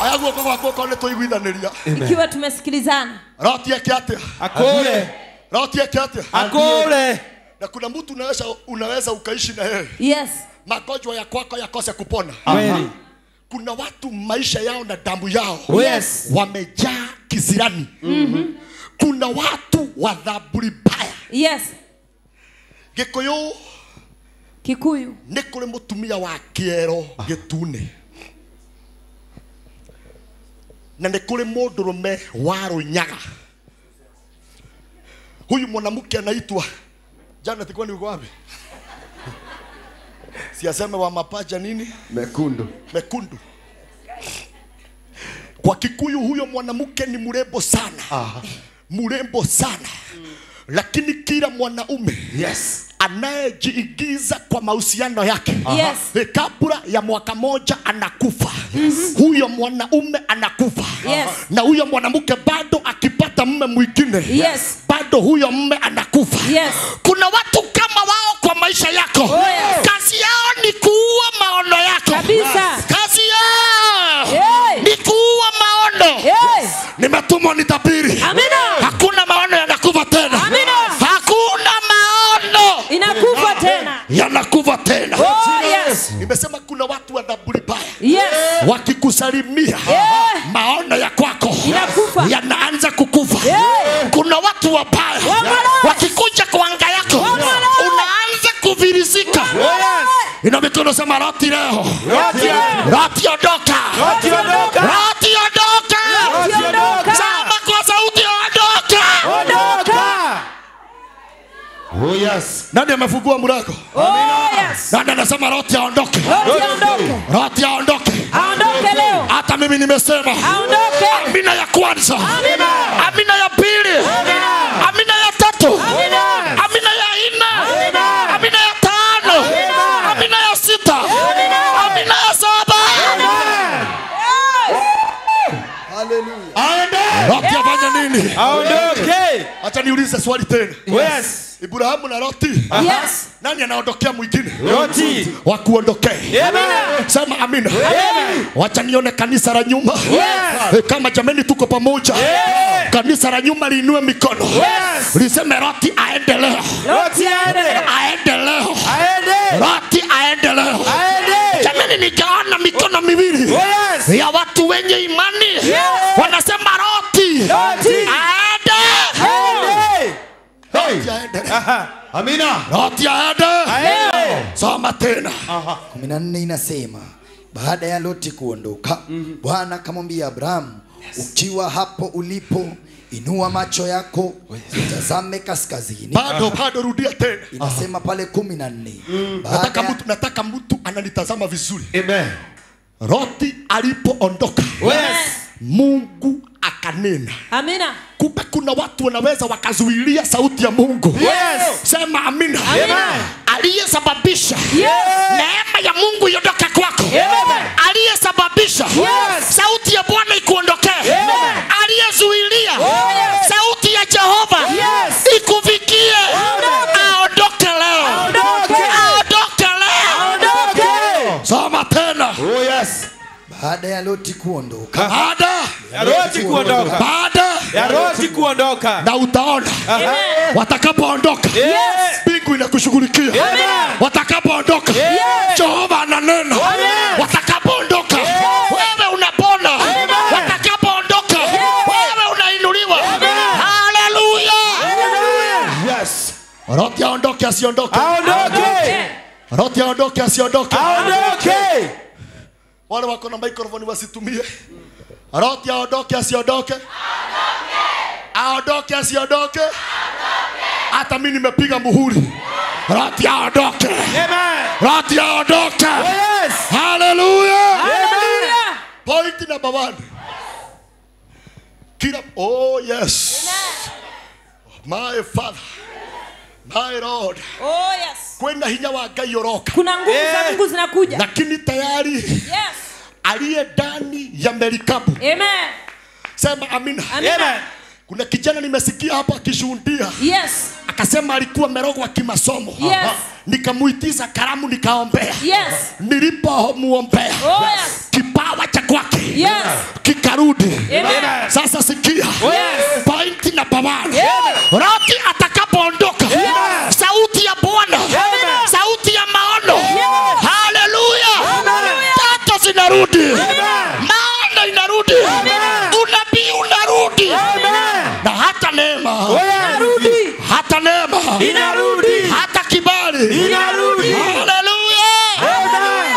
Speaker 5: Ayagu kwa kone tuiguithaniria.
Speaker 6: Ikiwa tumesikilizana.
Speaker 5: Loti akiatia.
Speaker 8: Akole.
Speaker 5: Loti akiatia.
Speaker 8: Akole.
Speaker 5: Na kuna mtu unaweza ukaishi na yeye.
Speaker 6: Yes.
Speaker 5: Magonjwa ya kwako yakose kupona.
Speaker 8: Kweli.
Speaker 5: Kuna watu maisha yao na damu yao wamejaa kisirani. Kuna watu wa dhaburi baya.
Speaker 6: Yes.
Speaker 5: Kikuyu nikuri mutumia wa kiero gitune. Na nikuri mundurume wa Runyaga. Huyu mwanamke anaitwa jana tikwa ni uko wapi? Siaseme wa mapaja nini?
Speaker 1: Mekundu.
Speaker 5: Mekundu. Kwa Kikuyu huyo mwanamke ni mrembo sana. Mrembo sana. Lakini kila mwanaume anayejiingiza kwa mahusiano yake kabla ya mwaka moja anakufa. Huyo mwanaume anakufa. Na huyo mwanamke bado akipata mume mwingine, bado huyo mume anakufa. Kuna watu kama wao kwa maisha yako. Kazi yao ni kuua maono yako. Kazi yao ni kuua maono. Nimetumwa nitabiri. Hakuna maono yanakufa tena. Hakuna maono
Speaker 6: inakufa tena.
Speaker 5: Yanakufa tena. Nimesema kuna watu wa dhaburi baya. Wakikusalimia maono ya kwako yanaanza kukufa. Kuna watu wabaya wakikuja kwa anga yako unaanza kuvirizika. Ina mikono sema Loti leo. Loti ondoka. Loti ondoka. Sema kwa sauti ondoka. Nani amefungua mlango? Nani anasema Loti aondoke? Loti aondoke.
Speaker 6: Aondoke leo.
Speaker 5: Hata mimi nimesema
Speaker 6: aondoke.
Speaker 5: Amina ya kwanza. Amina ya pili. Amina ya tatu. Amina ya nne. Amina ya tano. Amina ya sita. Amina ya saba. Hallelujah. Loti afanya nini?
Speaker 8: Aondoke.
Speaker 5: Acha niulize swali tena. Ibrahimu na Loti. Nani anaondokea mwingine?
Speaker 8: Loti.
Speaker 5: Wakuondokea. Sema amina. Wacha nione kanisa la nyuma. Kama jameni tuko pamoja. Kanisa la nyuma liinue mikono. Liseme Loti aende leo.
Speaker 8: Loti aende leo.
Speaker 5: Loti aende leo. Jameni nijaona mikono miwili ya watu wenye imani. Wanasema Loti aende. Amina. Loti aende. Soma tena.
Speaker 7: 14 inasema, baada ya Loti kuondoka, Bwana akamwambia Abrahamu, ukiwa hapo ulipo, inua macho yako utazame kaskazini.
Speaker 5: Bado rudia tena.
Speaker 7: Inasema pale 14.
Speaker 5: Nataka mtu ananitazama vizuri. Amen. Loti alipoondoka, Mungu akanena.
Speaker 6: Amina.
Speaker 5: Kumbe kuna watu wanaweza wakazuilia sauti ya Mungu. Sema amina. Aliyesababisha neema ya Mungu iondoke kwako. Aliyesababisha sauti ya Bwana ikuondokee. Aliyezuilia sauti ya Jehova ikufikie. Aondoke leo. Aondoke leo. Soma tena.
Speaker 7: Baada ya Loti kuondoka.
Speaker 5: Baada ya Loti kuondoka. Na utaona watakapoondoka mbingu inakushughulikia. Watakapoondoka Jehova ananena. Watakapoondoka wewe unapona. Watakapoondoka wewe unainuliwa. Haleluya. Loti aondoke asiondoke.
Speaker 8: Aondoke.
Speaker 5: Loti aondoke asiondoke.
Speaker 8: Aondoke.
Speaker 5: Wale wako na microphone wasitumie. Loti aondoke asiondoke. Aondoke asiondoke. Hata mimi nimepiga muhuri. Loti aondoke.
Speaker 8: Amen.
Speaker 5: Loti aondoke.
Speaker 8: Yes.
Speaker 5: Hallelujah.
Speaker 8: Amen.
Speaker 5: Point number 1. Kila, oh yes. My Father. My Lord.
Speaker 6: Oh yes.
Speaker 5: Kwenda hinya wa Ngai yoroka.
Speaker 6: Kuna nguvu za Mungu zinakuja.
Speaker 5: Lakini tayari
Speaker 6: Yes.
Speaker 5: aliye ndani ya merikabu.
Speaker 6: Amen.
Speaker 5: Sema amina.
Speaker 8: Amen.
Speaker 5: Kuna kijana nimesikia hapa akishuhudia.
Speaker 6: Yes.
Speaker 5: Akasema alikuwa merogwa kimasomo.
Speaker 6: Yes.
Speaker 5: Nikamuitiza karamu nikaombea.
Speaker 6: Yes.
Speaker 5: Nilipomuombea.
Speaker 6: Oh yes.
Speaker 5: Kipawa cha kwake.
Speaker 6: Yes.
Speaker 5: Kikarudi.
Speaker 6: Amen.
Speaker 5: Sasa sikia.
Speaker 8: Yes.
Speaker 5: Pointi na pawani.
Speaker 6: Yes.
Speaker 5: Loti atakapoondoka.
Speaker 8: Yes.
Speaker 5: Sauti ya Bwana.
Speaker 8: Amen.
Speaker 5: Sauti ya maono.
Speaker 6: Yes.
Speaker 5: Hallelujah.
Speaker 6: Amen.
Speaker 5: Tato zinarudi.
Speaker 8: Amen.
Speaker 5: Maono inarudi.
Speaker 8: Amen.
Speaker 5: Unabii unarudi.
Speaker 8: Amen.
Speaker 5: Na hata neema.
Speaker 8: Inarudi.
Speaker 5: Hata neema.
Speaker 8: Inarudi.
Speaker 5: Hata kibali.
Speaker 8: Inarudi.
Speaker 5: Hallelujah.
Speaker 8: Amen.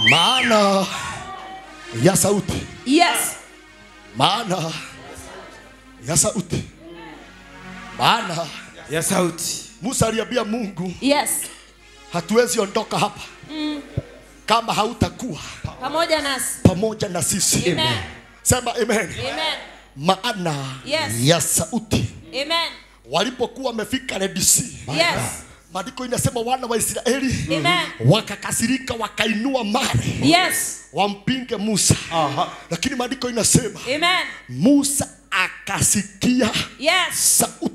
Speaker 5: Maana ya sauti.
Speaker 6: Yes.
Speaker 5: Maana ya sauti. Maana
Speaker 8: Ya sauti.
Speaker 5: Musa aliambia Mungu,
Speaker 6: Yes.
Speaker 5: hatuwezi ondoka hapa kama hautakuwa
Speaker 6: Pamoja nasi.
Speaker 5: pamoja na sisi.
Speaker 6: Amen.
Speaker 5: Sema amen.
Speaker 6: Amen.
Speaker 5: Maana
Speaker 6: Yes.
Speaker 5: ya sauti.
Speaker 6: Amen.
Speaker 5: Walipokuwa wamefika Red Sea,
Speaker 6: Yes.
Speaker 5: maandiko inasema wana wa Israeli
Speaker 6: Amen.
Speaker 5: wakakasirika, wakainua mawe
Speaker 6: Yes.
Speaker 5: wampinge Musa. Lakini maandiko inasema
Speaker 6: Amen.
Speaker 5: Musa akasikia
Speaker 6: Yes.
Speaker 5: sauti.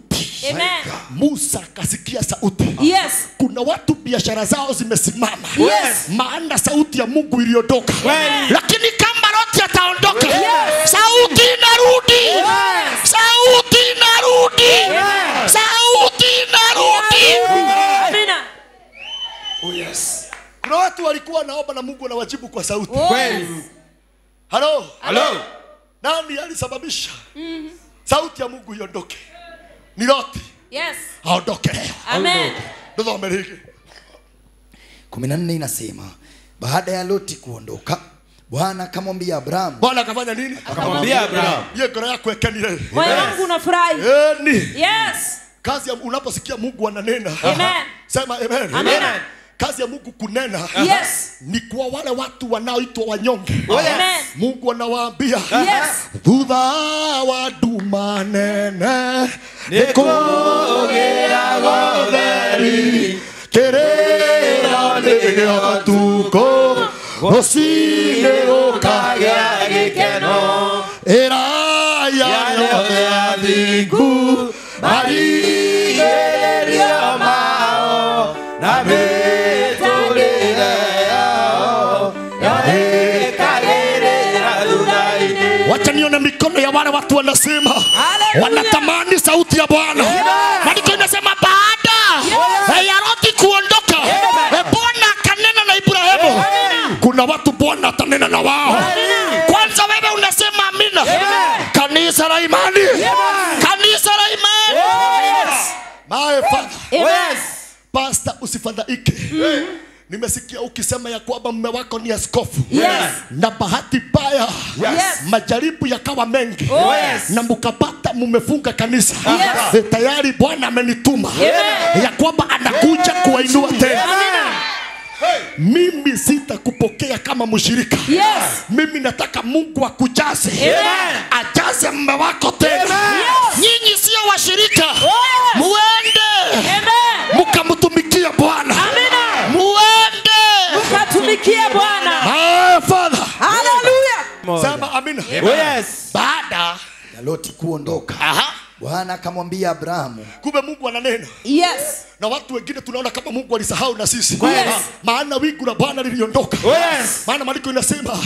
Speaker 6: Amen.
Speaker 5: Musa akasikia sauti.
Speaker 6: Yes.
Speaker 5: Kuna watu biashara zao zimesimama.
Speaker 6: Yes.
Speaker 5: Maana sauti ya Mungu iliondoka.
Speaker 8: Kweli.
Speaker 5: Lakini kama Loti ataondoka,
Speaker 6: Yes.
Speaker 5: sauti inarudi.
Speaker 6: Yes.
Speaker 5: Sauti inarudi.
Speaker 8: Yes.
Speaker 5: Sauti inarudi.
Speaker 6: Amina.
Speaker 5: Oh yes. Kuna watu walikuwa naomba na Mungu anawajibu kwa sauti.
Speaker 6: Oh,
Speaker 8: Kweli.
Speaker 6: yes.
Speaker 5: Hello.
Speaker 8: Hello.
Speaker 5: Nani alisababisha sauti ya Mungu iondoke? Ni Loti.
Speaker 6: Yes.
Speaker 5: Aondoke leo.
Speaker 6: Amen.
Speaker 5: Ndio ameliki.
Speaker 7: 14 inasema baada ya Loti kuondoka, Bwana akamwambia Abrahamu.
Speaker 5: Bwana akafanya nini?
Speaker 8: Akamwambia Abraham.
Speaker 5: Yeye gora yako ekenile.
Speaker 6: Moyo wangu unafurahi.
Speaker 5: Ni
Speaker 6: Yes.
Speaker 5: kazi ya unaposikia Mungu ananena.
Speaker 6: Amen.
Speaker 5: Sema amen.
Speaker 6: Amen.
Speaker 5: Kazi ya Mungu kunena.
Speaker 6: Yes.
Speaker 5: Ni kwa wale watu wanaoitwa wanyonge.
Speaker 6: Amen.
Speaker 5: Mungu anawaambia.
Speaker 6: Yes.
Speaker 5: Thutha wa nduma nene
Speaker 8: Nikugera gotheri.
Speaker 5: kerera nĩgĩa tuko rũcinĩ
Speaker 8: Gũkagĩa gĩkeno.
Speaker 5: ĩraya yothe athingu
Speaker 8: Marigĩrĩrio mao na mĩtũrĩre yao yahĩkagĩrĩra thutha-inĩ.
Speaker 5: Wacha nione mikono ya wale watu wanasema wanatamani sauti ya Bwana. Maandiko inasema baada ya Loti kuondoka, Bwana akanena na Ibrahimu. Kuna watu Bwana atanena na wao. Kwanza wewe unasema amina. Kanisa la imani. Kanisa la imani. My Father.
Speaker 6: Amen.
Speaker 5: Pastor, usifadhaike. Nimesikia ukisema ya kwamba mume wako ni askofu.
Speaker 6: Yes.
Speaker 5: Na bahati mbaya majaribu yakawa mengi.
Speaker 6: Oh, yes.
Speaker 5: Na mkapata mumefunga kanisa.
Speaker 6: Yes.
Speaker 5: Tayari Bwana amenituma
Speaker 6: Amen.
Speaker 5: ya kwamba anakuja kuwainua tena.
Speaker 6: Amina.
Speaker 5: Mimi sitakupokea kama mshirika.
Speaker 6: Yes.
Speaker 5: Mimi nataka Mungu akujaze.
Speaker 6: Amen.
Speaker 5: Ajaze mume wako tena.
Speaker 6: Yes.
Speaker 5: Nyinyi sio washirika.
Speaker 6: Yes.
Speaker 5: Muende.
Speaker 6: Amen.
Speaker 5: Mkamtumikia Bwana.
Speaker 6: Amina.
Speaker 5: Muende.
Speaker 6: Ukatumikie Bwana.
Speaker 5: Father.
Speaker 6: Hallelujah.
Speaker 5: Sema amina.
Speaker 8: Yes.
Speaker 5: Baada
Speaker 7: ya Loti kuondoka, Bwana akamwambia Abrahamu.
Speaker 5: Kumbe Mungu ananena.
Speaker 6: Yes.
Speaker 5: Na watu wengine tunaona kama Mungu alisahau na sisi.
Speaker 6: Yes.
Speaker 5: Maana wingu la Bwana liliondoka.
Speaker 8: Yes.
Speaker 5: Maana maandiko inasema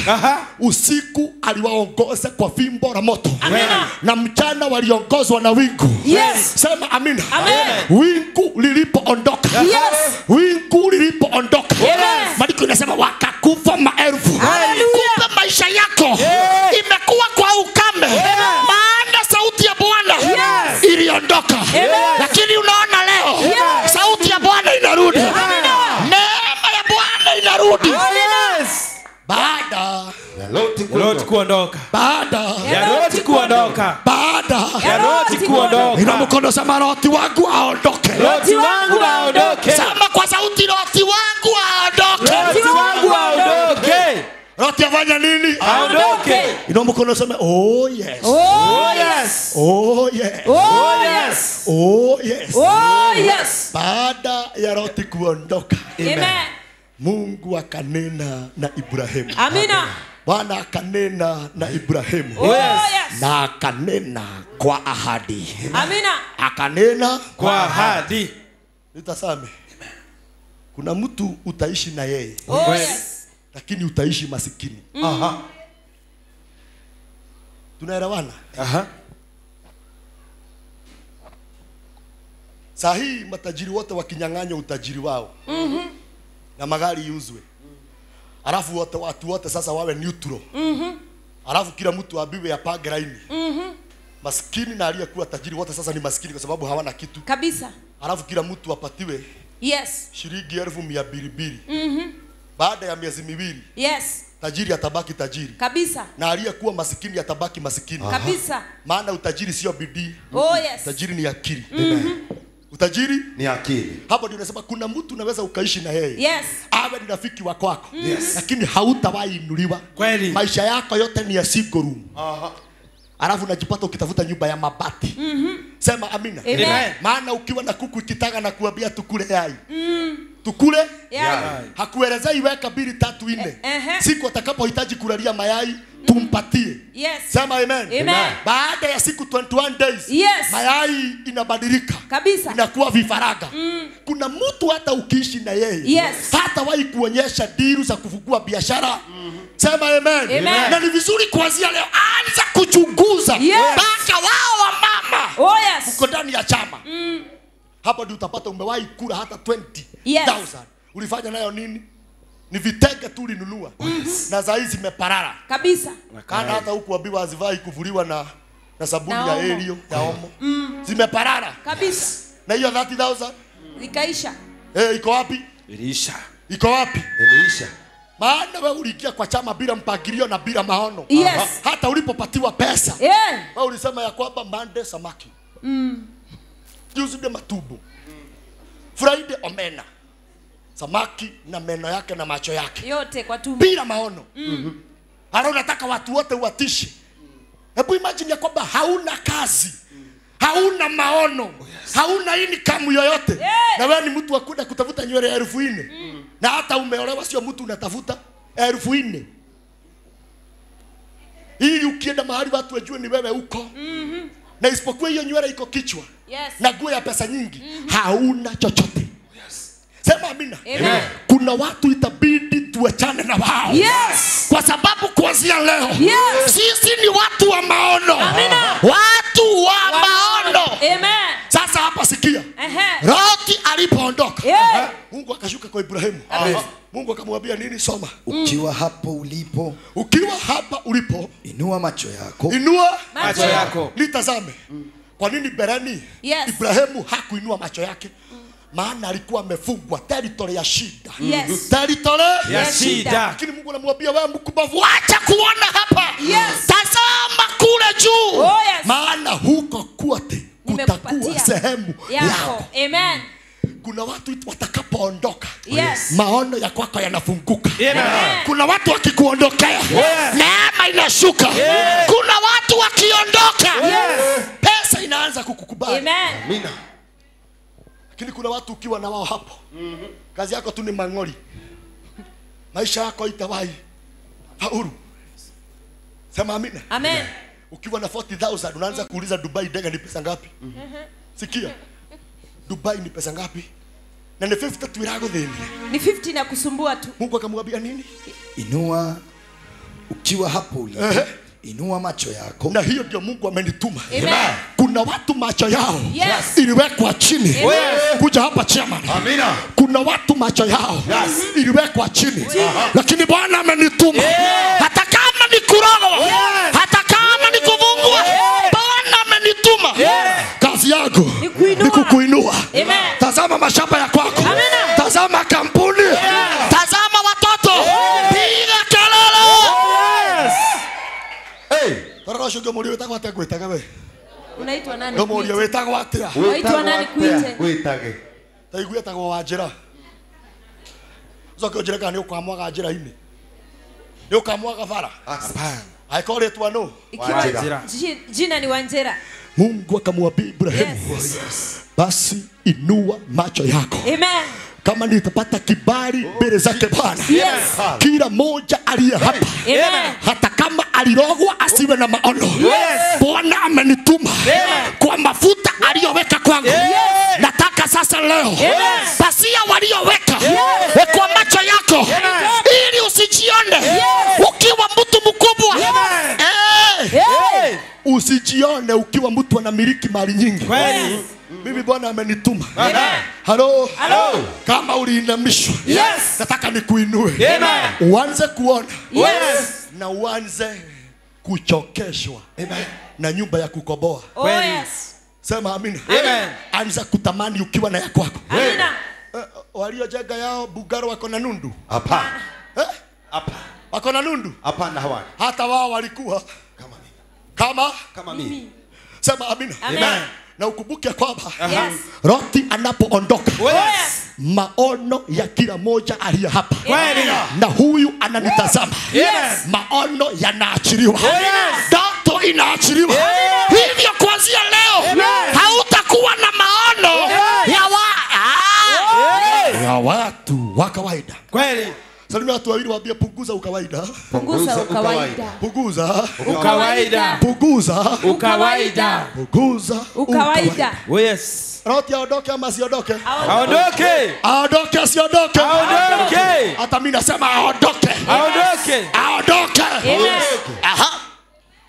Speaker 5: usiku aliwaongoza kwa fimbo la moto.
Speaker 6: Amina.
Speaker 5: Na mchana waliongozwa na wingu.
Speaker 6: Yes.
Speaker 5: Sema amina.
Speaker 6: Amen.
Speaker 5: Wingu lilipoondoka.
Speaker 6: Yes.
Speaker 5: Wingu lilipoondoka.
Speaker 6: Amen.
Speaker 5: Maandiko inasema wakakufa maelfu.
Speaker 6: Hallelujah.
Speaker 5: Kumbe maisha yako imekuwa kwa ukame. Maana sauti ya Bwana iliondoka. Lakini unaona leo
Speaker 8: Loti kuondoka.
Speaker 5: Baada
Speaker 8: Ya Loti kuondoka.
Speaker 5: Baada
Speaker 8: Ya Loti kuondoka.
Speaker 5: ina mkono sema Loti wangu aondoke.
Speaker 8: Loti wangu aondoke.
Speaker 5: Sema kwa sauti Loti wangu aondoke.
Speaker 8: Loti wangu aondoke.
Speaker 5: Loti afanya nini?
Speaker 8: Aondoke.
Speaker 5: Ina mkono sema oh yes.
Speaker 8: Oh yes.
Speaker 5: Oh yes.
Speaker 8: Oh yes.
Speaker 5: Oh yes.
Speaker 6: Oh yes.
Speaker 5: Baada ya Loti kuondoka.
Speaker 6: Amen.
Speaker 5: Mungu akanena na Ibrahimu.
Speaker 6: Amina.
Speaker 5: Bwana akanena na Ibrahimu.
Speaker 6: Oh yes.
Speaker 5: Na akanena kwa ahadi.
Speaker 6: Amina.
Speaker 5: Akanena
Speaker 8: Kwa ahadi.
Speaker 5: Nitasame. Kuna mtu utaishi na yeye.
Speaker 6: Oh yes.
Speaker 5: Lakini utaishi masikini.
Speaker 8: Aha.
Speaker 5: Tunaelewana?
Speaker 8: Aha.
Speaker 5: Sahi matajiri wote wakinyang'anya utajiri wao. Na magari iuzwe. Alafu watu wote sasa wawe neutral. Alafu kila mtu abiwe apange laini. Maskini na aliyekuwa tajiri wote sasa ni maskini kwa sababu hawana kitu.
Speaker 6: Kabisa.
Speaker 5: Alafu kila mtu apatiwe
Speaker 6: Yes.
Speaker 5: shilingi 1200. Baada ya miezi miwili
Speaker 6: Yes.
Speaker 5: tajiri atabaki tajiri.
Speaker 6: Kabisa.
Speaker 5: Na aliyekuwa masikini atabaki masikini.
Speaker 6: Kabisa.
Speaker 5: Maana utajiri sio bidii.
Speaker 6: Oh yes.
Speaker 5: Utajiri ni akili. Utajiri
Speaker 8: Ni akili.
Speaker 5: hapo ndio nasema kuna mtu unaweza ukaishi na yeye.
Speaker 6: Yes.
Speaker 5: Awe ni rafiki wa kwako.
Speaker 8: Yes.
Speaker 5: Lakini hautawahi inuliwa.
Speaker 8: Kweli.
Speaker 5: Maisha yako yote ni ya single room. Alafu unajipata ukitafuta nyumba ya mabati. Sema amina.
Speaker 6: Amen.
Speaker 5: Maana ukiwa na kuku ikitaka na kuambia tukule yai. Tukule
Speaker 6: Yeah.
Speaker 5: hakuelezei weka 2 3 4. Siku atakapohitaji kulalia mayai tumpatie.
Speaker 6: Yes.
Speaker 5: Sema amen.
Speaker 6: Amen.
Speaker 5: Baada ya siku 21 days
Speaker 6: Yes.
Speaker 5: mayai inabadilika.
Speaker 6: Kabisa.
Speaker 5: Inakuwa vifaranga. Kuna mtu hata ukiishi na yeye
Speaker 6: Yes.
Speaker 5: hata wahi kuonyesha diru za kufungua biashara. Sema amen.
Speaker 6: Amen.
Speaker 5: Na ni vizuri kuanzia leo anza kuchunguza mpaka wao wa mama.
Speaker 6: Oh yes.
Speaker 5: Uko ndani ya chama. Hapo ndio utapata umewahi kula hata 20,000.
Speaker 6: Yes.
Speaker 5: Ulifanya nayo nini? Ni vitenge tu ulinunua. Na za hizi zimeparara.
Speaker 6: Kabisa.
Speaker 5: Kana hata huku ambiwa azivai kuvuliwa na sabuni
Speaker 6: Na
Speaker 5: ya
Speaker 6: omo.
Speaker 5: Elio ya omo. Zimeparara.
Speaker 6: Kabisa.
Speaker 5: Na hiyo 30,000
Speaker 6: Zikaisha.
Speaker 5: iko wapi?
Speaker 8: Ilisha.
Speaker 5: Iko wapi?
Speaker 8: Ilisha.
Speaker 5: Maana wewe uliingia kwa chama bila mpangilio na bila maono.
Speaker 6: Yes.
Speaker 5: Hata ulipopatiwa pesa.
Speaker 6: Yeah.
Speaker 5: Wewe ulisema ya kwamba Monday samaki. Tuesday matumbo. Friday omena. Samaki na meno yake na macho yake.
Speaker 6: Yote kwa tumbo.
Speaker 5: Bila maono. Hata unataka watu wote watishi. Hebu imagine ya kwamba hauna kazi. Hauna maono. Hauna income yoyote. Na wewe ni mtu wakuda kutafuta nywele ya 4,000. Na hata umeolewa sio mtu unatafuta 4,000. Hii ukienda mahali watu wajue ni wewe uko. Na isipokuwa hiyo nywele iko kichwa.
Speaker 6: Yes.
Speaker 5: Na nguo ya pesa nyingi. Hauna chochote. Sema amina.
Speaker 6: Amen.
Speaker 5: Kuna watu itabidi tuachane na wao.
Speaker 6: Yes.
Speaker 5: Kwa sababu kuanzia leo
Speaker 6: Yes.
Speaker 5: sisi ni watu wa maono.
Speaker 6: Amina.
Speaker 5: Watu wa maono.
Speaker 6: Amen.
Speaker 5: Sasa hapa sikia. Loti alipoondoka.
Speaker 6: Yeah.
Speaker 5: Mungu akashuka kwa Ibrahimu. Mungu akamwambia nini? Soma.
Speaker 7: Ukiwa hapo ulipo,
Speaker 5: Ukiwa hapa ulipo,
Speaker 7: inua macho yako.
Speaker 5: inua
Speaker 6: Macho yako.
Speaker 5: Nitazame. Kwa nini bereni?
Speaker 6: Yes.
Speaker 5: Ibrahimu hakuinua macho yake. Maana alikuwa amefungwa territory ya shida.
Speaker 6: Yes.
Speaker 5: Territory
Speaker 8: Ya shida.
Speaker 5: Lakini Mungu anamwambia wewe mkubavu, acha kuona hapa.
Speaker 6: Yes.
Speaker 5: Tazama kule juu.
Speaker 6: Oh, yes.
Speaker 5: Maana huko kote kutakuwa
Speaker 6: Nimekupatia
Speaker 5: sehemu yako.
Speaker 6: Amen.
Speaker 5: Kuna watu watakapoondoka,
Speaker 6: Yes.
Speaker 5: maono ya kwako yanafunguka.
Speaker 8: Amen.
Speaker 5: Kuna watu wakikuondokea, neema inashuka. Kuna watu wakiondoka, pesa inaanza kukukubali.
Speaker 6: Amen.
Speaker 8: Amina.
Speaker 5: Lakini kuna watu ukiwa na wao hapo, kazi yako tu ni mang'ori. Maisha yako itawahi faulu. Sema amina.
Speaker 6: Amen.
Speaker 5: Ukiwa na 40,000 unaanza kuuliza Dubai ndege ni pesa ngapi? Sikia. Dubai ni pesa ngapi? Na ni 50 tu irago thini.
Speaker 6: Ni 50 na kusumbua tu.
Speaker 5: Mungu akamwambia nini?
Speaker 7: Inua, ukiwa hapo ulipo, inua macho yako.
Speaker 5: Na hiyo ndio Mungu amenituma.
Speaker 6: Amen.
Speaker 5: Kuna watu macho yao
Speaker 6: Yes.
Speaker 5: iliwekwa chini.
Speaker 6: Amen.
Speaker 5: Kuja hapa chairman.
Speaker 8: Amina.
Speaker 5: Kuna watu macho yao iliwekwa chini. Lakini Bwana amenituma. Hata kama ni kurogo, hata kama ni kuvungwa, Bwana amenituma. Kazi yako ni kukuinua.
Speaker 6: Amen.
Speaker 5: Tazama mashamba ya kwako.
Speaker 6: Amen.
Speaker 5: Tazama kampuni. Tazama watoto. Piga kelele. wetagwo atia gwetaga we?
Speaker 6: Unaitwa nani?
Speaker 5: No morio wetagwo atia?
Speaker 6: Unaitwa nani kuite?
Speaker 8: Witage.
Speaker 5: Taigua etagwo Wanjira. Zoke njira kana ukamwaga njira-ini. Ni ukamwaga bara.
Speaker 8: Hapana.
Speaker 5: Aikoretwa no.
Speaker 6: Ikiwa jina ni Wanjira.
Speaker 5: Mungu akamwambia Ibrahimu, basi inua macho yako.
Speaker 6: Amen.
Speaker 5: Kama nitapata kibali mbele zake Bwana.
Speaker 6: Yes.
Speaker 5: Kila moja aliye hapa.
Speaker 6: Amen.
Speaker 5: Hata kama alirogwa asiwe na maono.
Speaker 8: Yes.
Speaker 5: Bwana amenituma kwa mafuta aliyoweka kwangu.
Speaker 8: Yes.
Speaker 5: Nataka sasa leo pasia walioweka kwa macho yako ili usijione ukiwa mtu mkubwa. Usijione ukiwa mtu anamiliki mali nyingi.
Speaker 8: Kweli.
Speaker 5: Mimi Bwana amenituma.
Speaker 8: Hello.
Speaker 5: Hello. Kama uliinamishwa, nataka nikuinue.
Speaker 8: Amen.
Speaker 5: Uanze kuona.
Speaker 8: Yes.
Speaker 5: Na uanze kuchokeshwa.
Speaker 8: Amen.
Speaker 5: Na nyumba ya kukoboa.
Speaker 6: Oh yes.
Speaker 5: Sema amina.
Speaker 8: Amen.
Speaker 5: Anza kutamani ukiwa na yako wako.
Speaker 6: Amina.
Speaker 5: Waliojenga yao Bugaro wako na nundu.
Speaker 8: Hapana. Hapana.
Speaker 5: Wako na nundu.
Speaker 8: Hapana hawana.
Speaker 5: Hata wao walikuwa
Speaker 8: Kama mimi.
Speaker 5: kama
Speaker 8: mimi.
Speaker 5: Sema amina.
Speaker 6: Amen.
Speaker 5: Na ukumbuke kwamba
Speaker 6: Yes.
Speaker 5: Loti anapoondoka,
Speaker 8: Yes.
Speaker 5: maono ya kila moja aliye hapa
Speaker 8: Kweli.
Speaker 5: na huyu ananitazama,
Speaker 8: Yes.
Speaker 5: maono yanaachiliwa,
Speaker 8: Yes.
Speaker 5: ndoto inaachiliwa. Hivyo kuanzia leo hautakuwa na maono ya watu wa kawaida.
Speaker 8: Kweli.
Speaker 5: Salimia watu wawili waambie punguza ukawaida.
Speaker 6: Punguza ukawaida.
Speaker 5: Punguza
Speaker 8: Ukawaida.
Speaker 5: punguza
Speaker 6: Ukawaida.
Speaker 5: punguza
Speaker 6: Ukawaida.
Speaker 8: Oh yes.
Speaker 5: Loti aondoke ama asiondoke?
Speaker 8: Aondoke.
Speaker 5: Aondoke asiondoke?
Speaker 8: Aondoke.
Speaker 5: Hata mimi nasema aondoke.
Speaker 8: Aondoke.
Speaker 5: Aondoke.
Speaker 6: Amen.
Speaker 5: Aha.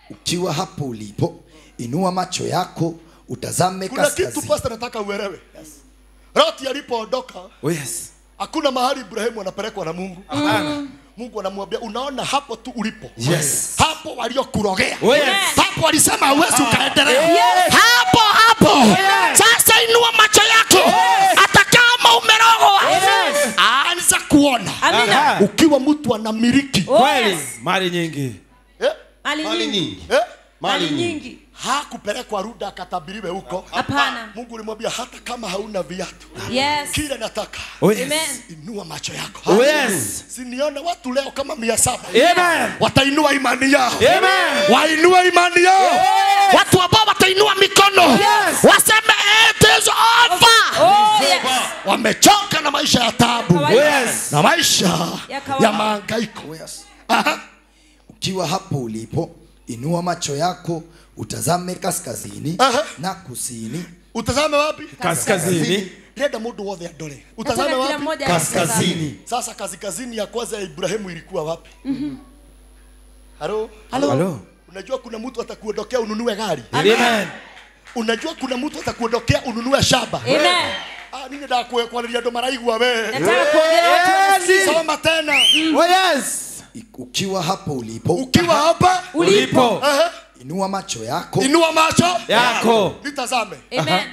Speaker 7: Ukiwa hapo ulipo, inua macho yako utazame
Speaker 5: Kuna kitu
Speaker 7: kaskazini.
Speaker 5: pastor nataka uelewe. Loti alipoondoka,
Speaker 8: Oh yes.
Speaker 5: hakuna mahali Ibrahimu anapelekwa na Mungu.
Speaker 8: Hapana.
Speaker 5: Mungu anamwambia unaona hapo tu ulipo.
Speaker 8: Yes.
Speaker 5: Hapo waliokurogea.
Speaker 8: Oh yes.
Speaker 5: Hapo walisema huwezi ukaendelea.
Speaker 8: Yes.
Speaker 5: Hapo. Sasa inua macho yako. Hata kama umerogwa. Anza kuona.
Speaker 6: Amina.
Speaker 5: Ukiwa mtu anamiliki.
Speaker 8: Kweli. Mali nyingi.
Speaker 6: Mali nyingi. Mali nyingi.
Speaker 5: Hakupelekwa Ruda akatabiriwe huko.
Speaker 6: Hapana.
Speaker 5: Mungu alimwambia hata kama hauna viatu.
Speaker 6: Yes.
Speaker 5: Kile nataka.
Speaker 8: Oh yes.
Speaker 6: Amen.
Speaker 5: Inua macho yako.
Speaker 8: Oh yes.
Speaker 5: Siniona watu leo kama 700.
Speaker 8: Amen.
Speaker 5: Watainua imani yao.
Speaker 8: Amen.
Speaker 5: Wainue imani yao. Watu ambao watainua mikono. Waseme it is over.
Speaker 6: Oh yes.
Speaker 5: Wamechoka na maisha ya taabu.
Speaker 8: Oh yes.
Speaker 5: Na maisha
Speaker 6: kawaida.
Speaker 5: ya mahangaiko.
Speaker 7: Yes.
Speaker 5: Aha.
Speaker 7: Ukiwa hapo ulipo, inua macho yako utazame kaskazini na kusini.
Speaker 5: Utazame wapi?
Speaker 8: Kaskazini.
Speaker 5: Leda mundu wothe adore.
Speaker 6: Nataka
Speaker 5: Utazame
Speaker 6: kila
Speaker 5: wapi?
Speaker 6: mmoja
Speaker 8: Kaskazini.
Speaker 5: Sasa kaskazini ya kwanza ya Ibrahimu ilikuwa wapi? Halo?
Speaker 8: Hello.
Speaker 5: Unajua kuna mtu atakuondokea ununue gari.
Speaker 8: Amen.
Speaker 5: Unajua kuna mtu atakuondokea ununue shamba.
Speaker 6: Amen.
Speaker 5: Nini ndio kuelekea ndo maraigwa wewe.
Speaker 6: Nataka kuongea watu wanasikia.
Speaker 5: Soma tena.
Speaker 8: Oh yes.
Speaker 7: Ukiwa hapo ulipo,
Speaker 5: Ukiwa hapa
Speaker 8: Ulipo.
Speaker 7: inua macho yako.
Speaker 5: inua macho
Speaker 8: Yako.
Speaker 5: nitazame.
Speaker 6: Amen.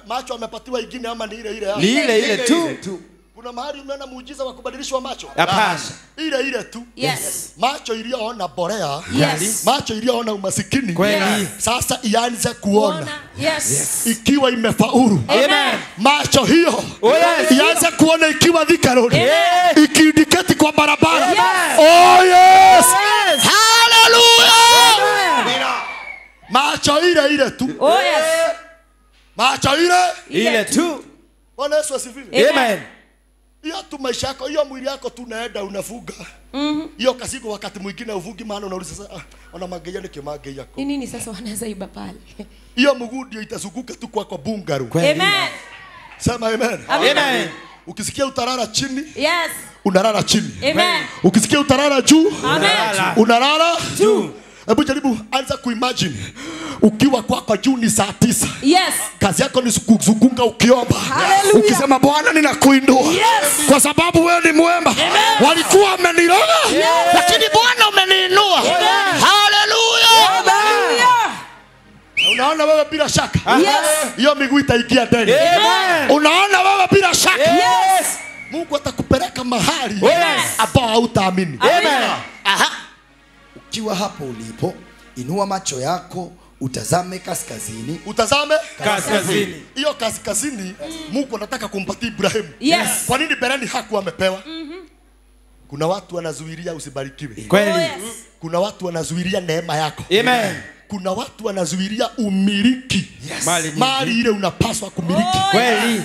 Speaker 5: Macho amepatiwa ingine ama ni ile ile
Speaker 8: Ni ile tu.
Speaker 5: Kuna mahali umeona muujiza wa kubadilishwa macho?
Speaker 8: Hapana.
Speaker 5: Ile tu.
Speaker 6: Yes.
Speaker 5: Macho iliyoona borea,
Speaker 6: Yes.
Speaker 5: macho iliyoona umasikini,
Speaker 8: Kweli.
Speaker 5: sasa ianze kuona.
Speaker 6: Ona. Yes.
Speaker 5: Ikiwa imefaulu.
Speaker 6: Amen.
Speaker 5: Macho hiyo
Speaker 8: Oh yes.
Speaker 5: ianze kuona ikiwa Thika Road.
Speaker 6: Amen.
Speaker 5: Ikiindicate kwa barabara.
Speaker 6: Yes.
Speaker 5: Oh yes.
Speaker 6: Yes.
Speaker 5: Hallelujah. Macho ile tu.
Speaker 6: Oh yes.
Speaker 5: Macho
Speaker 8: Ile tu.
Speaker 5: Bwana Yesu asifiwe.
Speaker 8: Amen.
Speaker 5: Hiyo tu maisha yako, hiyo mwili yako tu naenda unafuga. Hiyo kasigo wakati mwingine uvugi maana unauliza sasa ona mageya nikio mageya ko.
Speaker 6: Ni nini sasa wanaweza iba pale?
Speaker 5: Hiyo mguu ndio itazunguka tu kwa bungalow.
Speaker 6: Amen.
Speaker 5: Sema amen.
Speaker 8: Amen.
Speaker 5: Ukisikia utarara chini,
Speaker 6: Yes.
Speaker 5: unalala chini.
Speaker 6: Amen.
Speaker 5: Ukisikia utarara juu,
Speaker 6: Amen.
Speaker 5: unalala
Speaker 8: Juu.
Speaker 5: Hebu jaribu anza kuimagine ukiwa kwako juu ni saa 9.
Speaker 6: Yes.
Speaker 5: Kazi yako ni kuzunguka ukiomba.
Speaker 6: Hallelujah.
Speaker 5: Ukisema Bwana ninakuinua.
Speaker 6: Yes.
Speaker 5: Kwa sababu wewe ni mwema. Walikuwa wameniroga lakini Bwana umeniinua. Hallelujah.
Speaker 6: Hallelujah.
Speaker 5: Unaona wewe bila shaka.
Speaker 6: Yes.
Speaker 5: Hiyo miguu itaingia ndani.
Speaker 8: Amen.
Speaker 5: Unaona wewe bila shaka.
Speaker 6: Yes.
Speaker 5: Mungu atakupeleka mahali
Speaker 8: Yes.
Speaker 5: ambao hautaamini.
Speaker 8: Amen.
Speaker 5: Aha.
Speaker 7: Ukiwa hapo ulipo, Inua macho yako utazame kaskazini.
Speaker 5: Utazame
Speaker 8: Kaskazini.
Speaker 5: Hiyo kaskazini Mungu anataka kumpatia Ibrahimu.
Speaker 6: Yes.
Speaker 5: Kwa nini Berani hakuwa amepewa? Kuna watu wanazuilia usibarikiwe.
Speaker 8: Kweli.
Speaker 6: Yes.
Speaker 5: Kuna watu wanazuilia neema yako.
Speaker 8: Amen.
Speaker 5: Kuna watu wanazuilia umiliki.
Speaker 8: Yes.
Speaker 5: Mali ile unapaswa kumiliki.
Speaker 8: Kweli.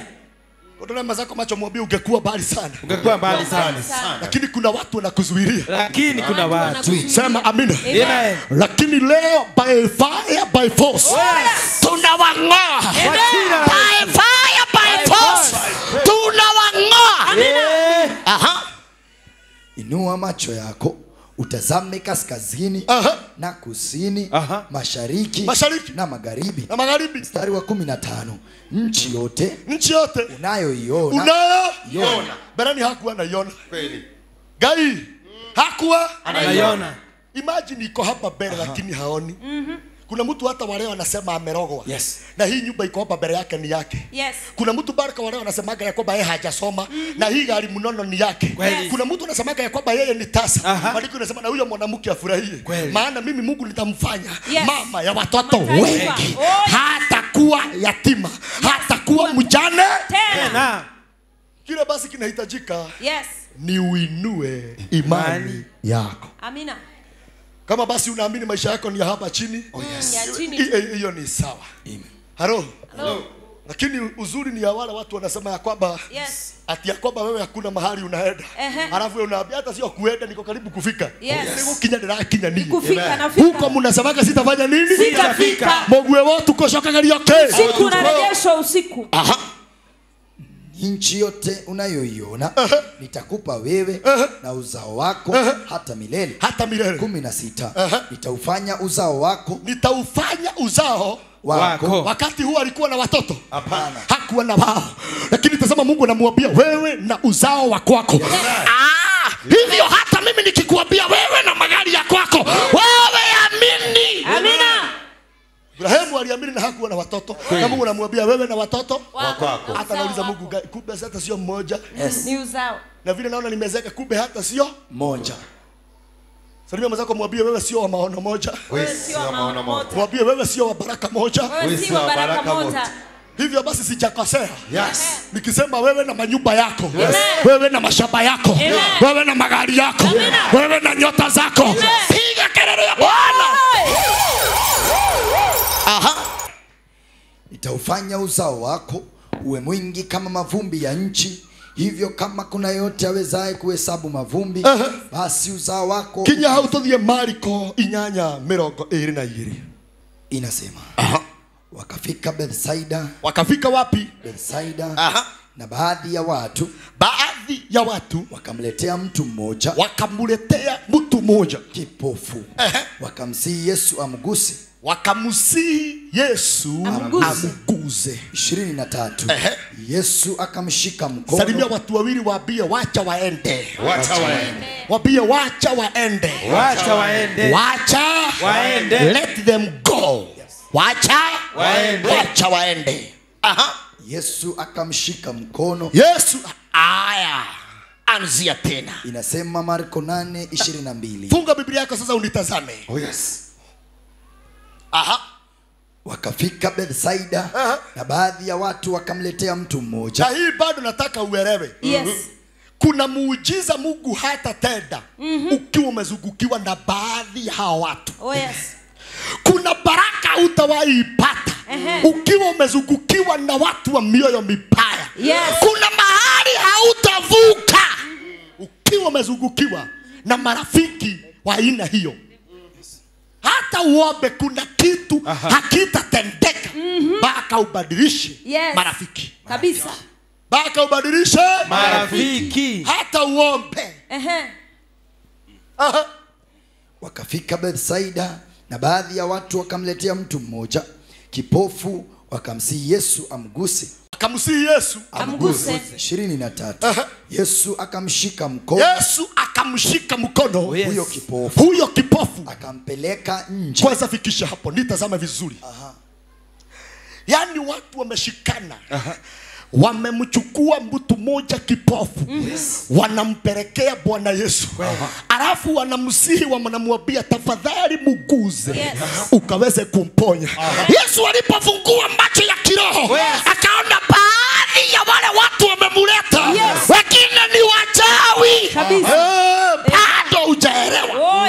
Speaker 5: Kodole mazako macho mwambie ungekuwa mbali sana.
Speaker 8: Ungekuwa mbali sana.
Speaker 5: Lakini kuna watu wanakuzuilia.
Speaker 8: Lakini kuna watu.
Speaker 5: Sema amina.
Speaker 8: Amen.
Speaker 5: Lakini leo by fire by force. Tunawang'oa. By fire by force. Tunawang'oa. Aha.
Speaker 7: Inua macho yako utazame kaskazini na kusini, mashariki na magharibi. Mstari wa 15. Nchi yote unayoiona.
Speaker 5: Berani hakuwa anaiona. Kweli. Gai hakuwa
Speaker 8: anaiona.
Speaker 5: Imagine iko hapa mbele lakini haoni. Kuna mtu hata wale wanasema amerogwa.
Speaker 8: Yes.
Speaker 5: Na hii nyumba iko hapa mbele yake ni yake.
Speaker 6: Yes.
Speaker 5: Kuna mtu baraka wale wanasemaga ya kwamba yeye hajasoma na hii gari mnono ni yake.
Speaker 8: Kweli.
Speaker 5: Kuna mtu anasemaga ya kwamba yeye ni tasa. Maandiko yanasema na huyo mwanamke afurahie. Maana mimi Mungu nitamfanya mama ya watoto wengi. Hatakuwa yatima. Hatakuwa mjane tena. Kile basi kinahitajika ni uinue imani yako.
Speaker 6: Amina.
Speaker 5: Kama basi unaamini maisha yako ni ya hapa chini, hiyo ni sawa. Hello. Lakini uzuri ni ya wale watu wanasema ya kwamba ati ya kwamba wewe hakuna mahali unaenda. Alafu wewe unaambia hata sio kuenda, niko karibu kufika. Niko kinya nini? Huko mnasemaga sitafanya nini?
Speaker 6: Sitafika.
Speaker 5: Mogwe wote ukoshoka gari yote.
Speaker 6: Usiku narejeshwa usiku.
Speaker 7: Nchi yote unayoiona nitakupa wewe na uzao wako hata milele. 16. Nitaufanya uzao wako. Wako.
Speaker 5: Wakati huo alikuwa na watoto? Hapana. Hakuwa na wao. Lakini tazama Mungu anamwambia wewe na uzao wako. Hivyo hata mimi nikikuambia wewe na magari ya kwako, wewe amini.
Speaker 6: Amina.
Speaker 5: Ibrahimu aliamini na hakuwa na watoto. Na Mungu anamwambia wewe na watoto wako. Hata nauliza Mungu kumbe hata sio mmoja.
Speaker 6: Ni uzao.
Speaker 5: Na vile naona nimezeka kumbe hata sio
Speaker 7: moja.
Speaker 5: Salimia mwenzako mwambie wewe sio wa maono moja.
Speaker 6: Wewe sio wa maono moja.
Speaker 5: Mwambie wewe sio wa baraka moja.
Speaker 6: Wewe sio wa baraka moja.
Speaker 5: Hivyo basi sijakosea. Nikisema wewe na manyumba yako, wewe na mashamba yako, wewe na magari yako, wewe na nyota zako, piga kelele ya Bwana.
Speaker 7: Nitaufanya uzao wako uwe mwingi kama mavumbi ya nchi. Hivyo kama kuna yote awezaye kuhesabu mavumbi, basi uzao wako.
Speaker 5: Kinya hautothie Marko 8:22.
Speaker 7: Inasema. Wakafika Bethsaida.
Speaker 5: Wakafika wapi?
Speaker 7: Bethsaida. Na baadhi ya watu wakamletea mtu mmoja kipofu. Wakamsihi Yesu amguse.
Speaker 5: Wakamsihi Yesu amguze.
Speaker 7: 23. Yesu akamshika mkono.
Speaker 5: Salimia watu wawili waambie wacha waende. Waambie wacha waende. Let them go. Wacha waende.
Speaker 7: Yesu akamshika mkono.
Speaker 5: Anzia tena.
Speaker 7: Inasema Marko 8:22.
Speaker 5: Funga Biblia yako sasa unitazame.
Speaker 7: Wakafika Bethsaida na baadhi ya watu wakamletea mtu mmoja.
Speaker 5: Na hii bado nataka uelewe. Kuna muujiza Mungu hatatenda ukiwa umezungukiwa na baadhi ya hao watu. Kuna baraka utawaipata ukiwa umezungukiwa na watu wa mioyo mibaya. Kuna mahali hautavuka ukiwa umezungukiwa na marafiki wa aina hiyo. Hata uombe kuna kitu hakitatendeka mpaka ubadilishe marafiki.
Speaker 6: Kabisa.
Speaker 5: Mpaka ubadilishe
Speaker 8: marafiki.
Speaker 5: Hata uombe.
Speaker 7: Wakafika Bethsaida na baadhi ya watu wakamletea mtu mmoja kipofu. Wakamsihi Yesu amguse.
Speaker 5: Akamsihi Yesu
Speaker 6: amguse.
Speaker 7: 23. Yesu akamshika mkono.
Speaker 5: Huyo kipofu
Speaker 7: akampeleka nje.
Speaker 5: Kwanza fikisha hapo, nitazame vizuri. Yani watu wameshikana. wamemchukua mtu mmoja kipofu, wanampelekea Bwana Yesu, alafu wanamsihi, wanamwambia tafadhali muguze ukaweze kumponya. Yesu alipofungua macho ya kiroho, akaona baadhi ya wale watu wamemuleta, wengine ni wachawi. Bado hujaelewa.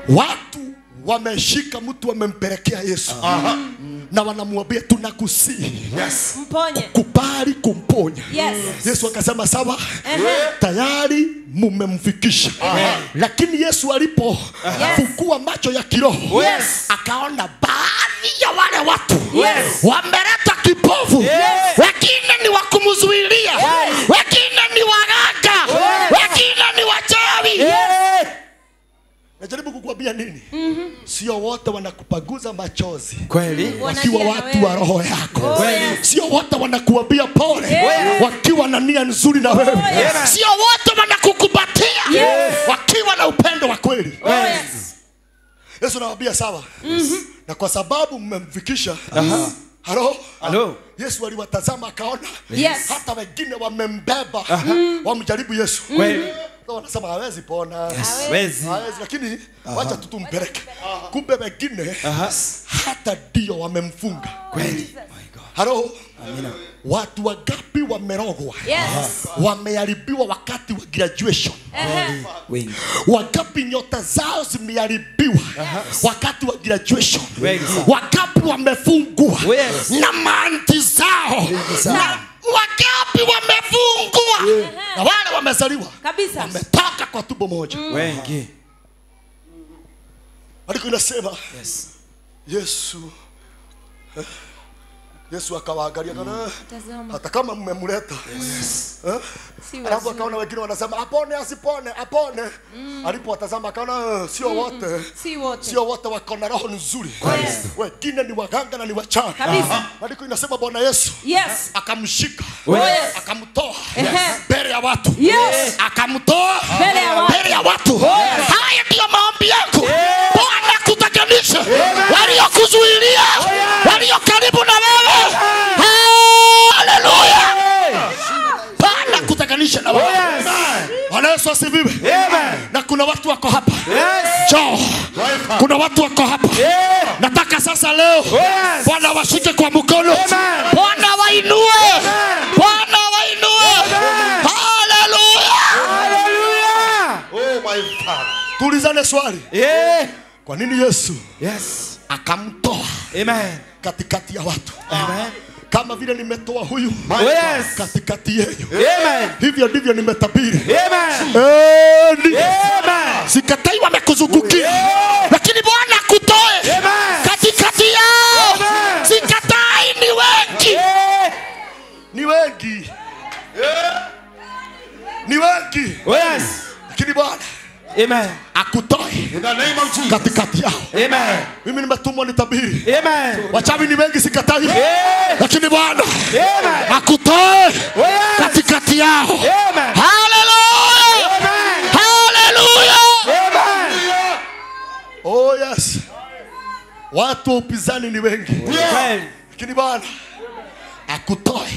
Speaker 5: Watu wameshika mtu wamempelekea Yesu, na wanamwambia tunakusihi,
Speaker 6: Mponye.
Speaker 5: kubali kumponya. Yesu akasema sawa, tayari mumemfikisha. Lakini Yesu alipofungua macho ya kiroho, akaona baadhi ya wale watu wameleta kipofu, wengine ni wakumzuilia, wengine ni waganga, wengine ni wachawi. Najaribu kukuambia nini? Sio wote wanakupaguza machozi
Speaker 8: Kweli.
Speaker 5: wakiwa watu wa roho yako. Sio wote wanakuambia pole wakiwa na nia nzuri na wewe. Sio wote wanakukubatia wakiwa na upendo wa kweli. Yesu anawaambia sawa. Na kwa sababu mmemfikisha, Halo. Yesu aliwatazama akaona hata wengine wamembeba, wamjaribu Yesu. Wanasema hawezi pona. Hawezi, lakini wacha tutumpeleke. Kumbe wengine hata ndio wamemfunga. Kweli. Halo. Amina. Watu wangapi wamerogwa? Wameharibiwa wakati wa graduation. Wangapi nyota zao zimeharibiwa wakati wa graduation. Wangapi wamefungwa na maanti zao. Na wangapi wamefungwa na wale wamezaliwa wametoka kwa tumbo moja. Wengi. Andiko inasema Yesu akawaangalia kana hata kama mmemleta. Alafu akaona wengine wanasema apone asipone, apone. Alipowatazama akaona sio wote wako na roho nzuri. Wengine ni waganga na ni wachawi. Andiko inasema Bwana Yesu akamshika, akamtoa mbele ya watu. Akamtoa mbele ya watu. Haya ndio maombi yako. Bwana kutakanisha waliokuzuilia, walio karibu na wewe. Haleluya. Bwana kutakanisha na wewe. Bwana Yesu asifiwe. Na kuna watu wako hapa. Njoo. Kuna watu wako hapa. Nataka sasa leo Bwana washike kwa mkono. Bwana wainue. Bwana wainue. Haleluya. Oh my Father. Tulizane swali. Kwa nini Yesu akamtoa katikati ya watu? Kama vile nimetoa huyu katikati yenu, hivyo ndivyo nimetabiri. Sikatai wamekuzungukia, lakini Bwana akutoe katikati yao. Sikatai, ni wengi. Ni wengi. Ni wengi. Lakini Bwana akutoe katikati yao. Mimi nimetumwa nitabiri. Wachawi ni wengi, sikatai. Lakini Bwana akutoe katikati yao. Haleluya. Haleluya. Oh yes. Watu upinzani ni wengi. Lakini Bwana akutoe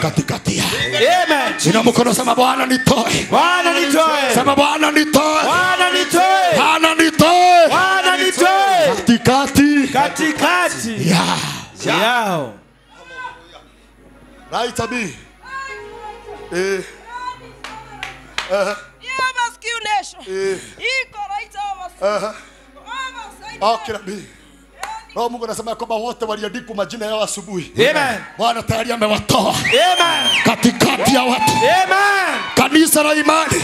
Speaker 5: katikati yao. Ina mkono, sema Bwana nitoe. Bwana nitoe. Sema Bwana nitoe. Bwana nitoe. Bwana nitoe. Bwana nitoe katikati yao. Right abi. Okay abi. Roho Mungu anasema kwamba wote waliandikwa majina yao asubuhi. Bwana tayari amewatoa katikati ya watu. Kanisa la imani.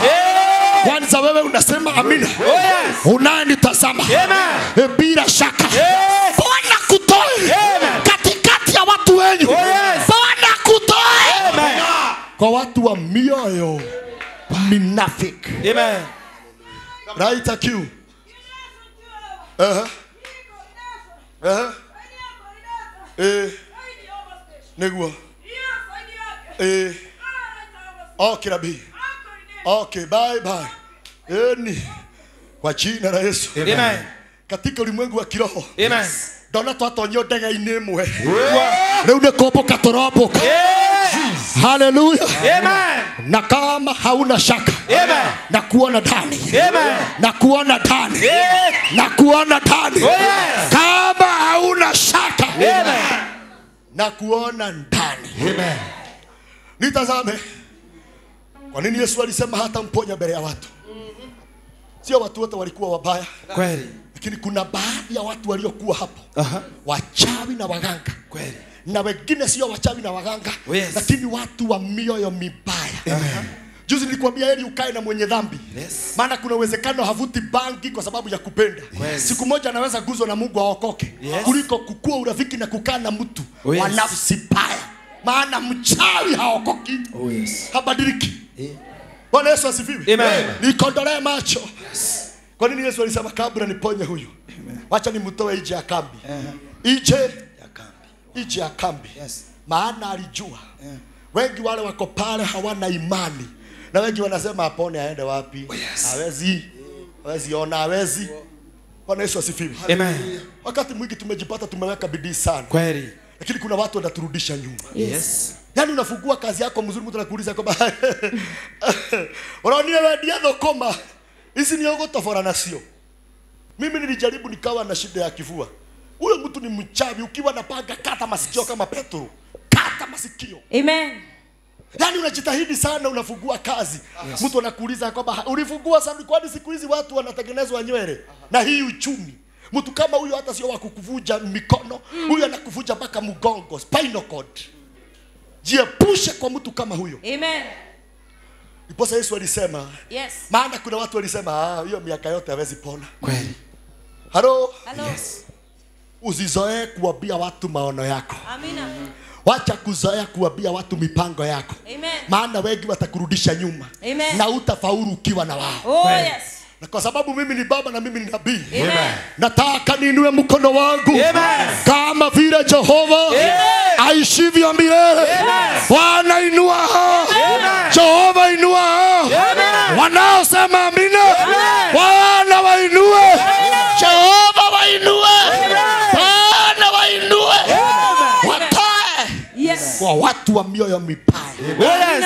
Speaker 5: Kwanza wewe unasema amina. Unanitazama. Bila shaka. Bwana kutoe katikati ya watu wenyu. Bwana kutoe kwa watu wa mioyo minafiki. Right akiu. Negua. Okay Rabi. Okay, bye bye. Kwa jina la Yesu. Katika ulimwengu wa kiroho. ndona twatonyo ndega inemwe leo ne kopo katoroboka. Hallelujah.
Speaker 8: Amen.
Speaker 5: Na kama hauna shaka,
Speaker 8: Amen.
Speaker 5: na kuona ndani,
Speaker 8: Amen.
Speaker 5: na kuona ndani, na kuona ndani, kama hauna shaka, na kuona ndani.
Speaker 8: Amen.
Speaker 5: Nitazame, kwa nini Yesu alisema hata mponya mbele ya watu? Sio watu wote walikuwa wabaya
Speaker 8: Kweli.
Speaker 5: lakini kuna baadhi ya watu waliokuwa hapo wachawi na waganga.
Speaker 8: Kweli.
Speaker 5: Na wengine sio wachawi na waganga,
Speaker 8: Yes.
Speaker 5: lakini watu wa mioyo mibaya. Juzi nilikwambia heri ukae na mwenye dhambi.
Speaker 8: Yes.
Speaker 5: Maana kuna uwezekano havuti bangi kwa sababu ya kupenda.
Speaker 8: Yes.
Speaker 5: Siku moja anaweza guzwa na Mungu aokoke.
Speaker 8: Yes.
Speaker 5: Kuliko kukua urafiki na kukaa na mtu
Speaker 8: Yes.
Speaker 5: wa nafsi mbaya. Maana mchawi haokoki.
Speaker 8: Yes.
Speaker 5: Habadiliki. Bwana Yesu asifiwe.
Speaker 8: Amen.
Speaker 5: Nikondolee macho. Kwa nini Yesu alisema kabla niponye huyu? Wacha nimtoe nje ya kambi. Nje ya kambi. Nje ya kambi.
Speaker 7: Yes.
Speaker 5: Maana alijua. Wengi wale wako pale hawana imani. Na wengi wanasema apone aende wapi? Hawezi. Hawezi ona, hawezi. Bwana Yesu asifiwe.
Speaker 8: Amen.
Speaker 5: Wakati mwingi tumejipata tumeweka bidii sana.
Speaker 8: Kweli.
Speaker 5: Lakini kuna watu wanaturudisha nyuma.
Speaker 8: Yes.
Speaker 5: Yaani unafungua kazi yako mzuri, mtu anakuuliza kwamba unaonia wewe ndio dhokoma. Hizi ni ogo tofora na sio. Mimi nilijaribu nikawa na shida ya kifua. Huyo mtu ni mchawi, ukiwa na panga kata masikio kama Petro. Kata masikio.
Speaker 6: Amen.
Speaker 5: Yaani unajitahidi sana unafungua kazi. Mtu anakuuliza kwamba ulifungua sana, kwani siku hizi watu wanatengenezwa nywele na hii uchumi. Mtu kama huyo hata sio wa kukuvuja mikono, huyo anakuvuja mpaka mgongo, spinal cord. Jiepushe kwa mtu kama huyo.
Speaker 6: Amen.
Speaker 5: Ndipo Yesu alisema,
Speaker 6: Yes.
Speaker 5: maana kuna watu walisema hiyo miaka yote hawezi pona.
Speaker 8: Kweli.
Speaker 5: Halo?
Speaker 6: Hello.
Speaker 8: Yes.
Speaker 5: Usizoee kuambia watu maono yako.
Speaker 6: Amina.
Speaker 5: Wacha kuzoea kuambia watu mipango yako.
Speaker 6: Amen.
Speaker 5: Maana wengi watakurudisha nyuma.
Speaker 6: Amen.
Speaker 5: Na utafaulu ukiwa na wao.
Speaker 6: Oh yes.
Speaker 5: Na kwa sababu mimi ni baba na mimi ni nabii.
Speaker 6: Amen.
Speaker 5: Nataka niinue mkono wangu.
Speaker 8: Amen.
Speaker 5: Kama vile Jehova aishivyo milele. Bwana inua hao. Jehova inua hao. Wanaosema amina. Bwana wainue. Jehova wainue. Bwana wainue. Watoe.
Speaker 6: Yes.
Speaker 5: Kwa watu wa mioyo mibaya.
Speaker 8: Yes.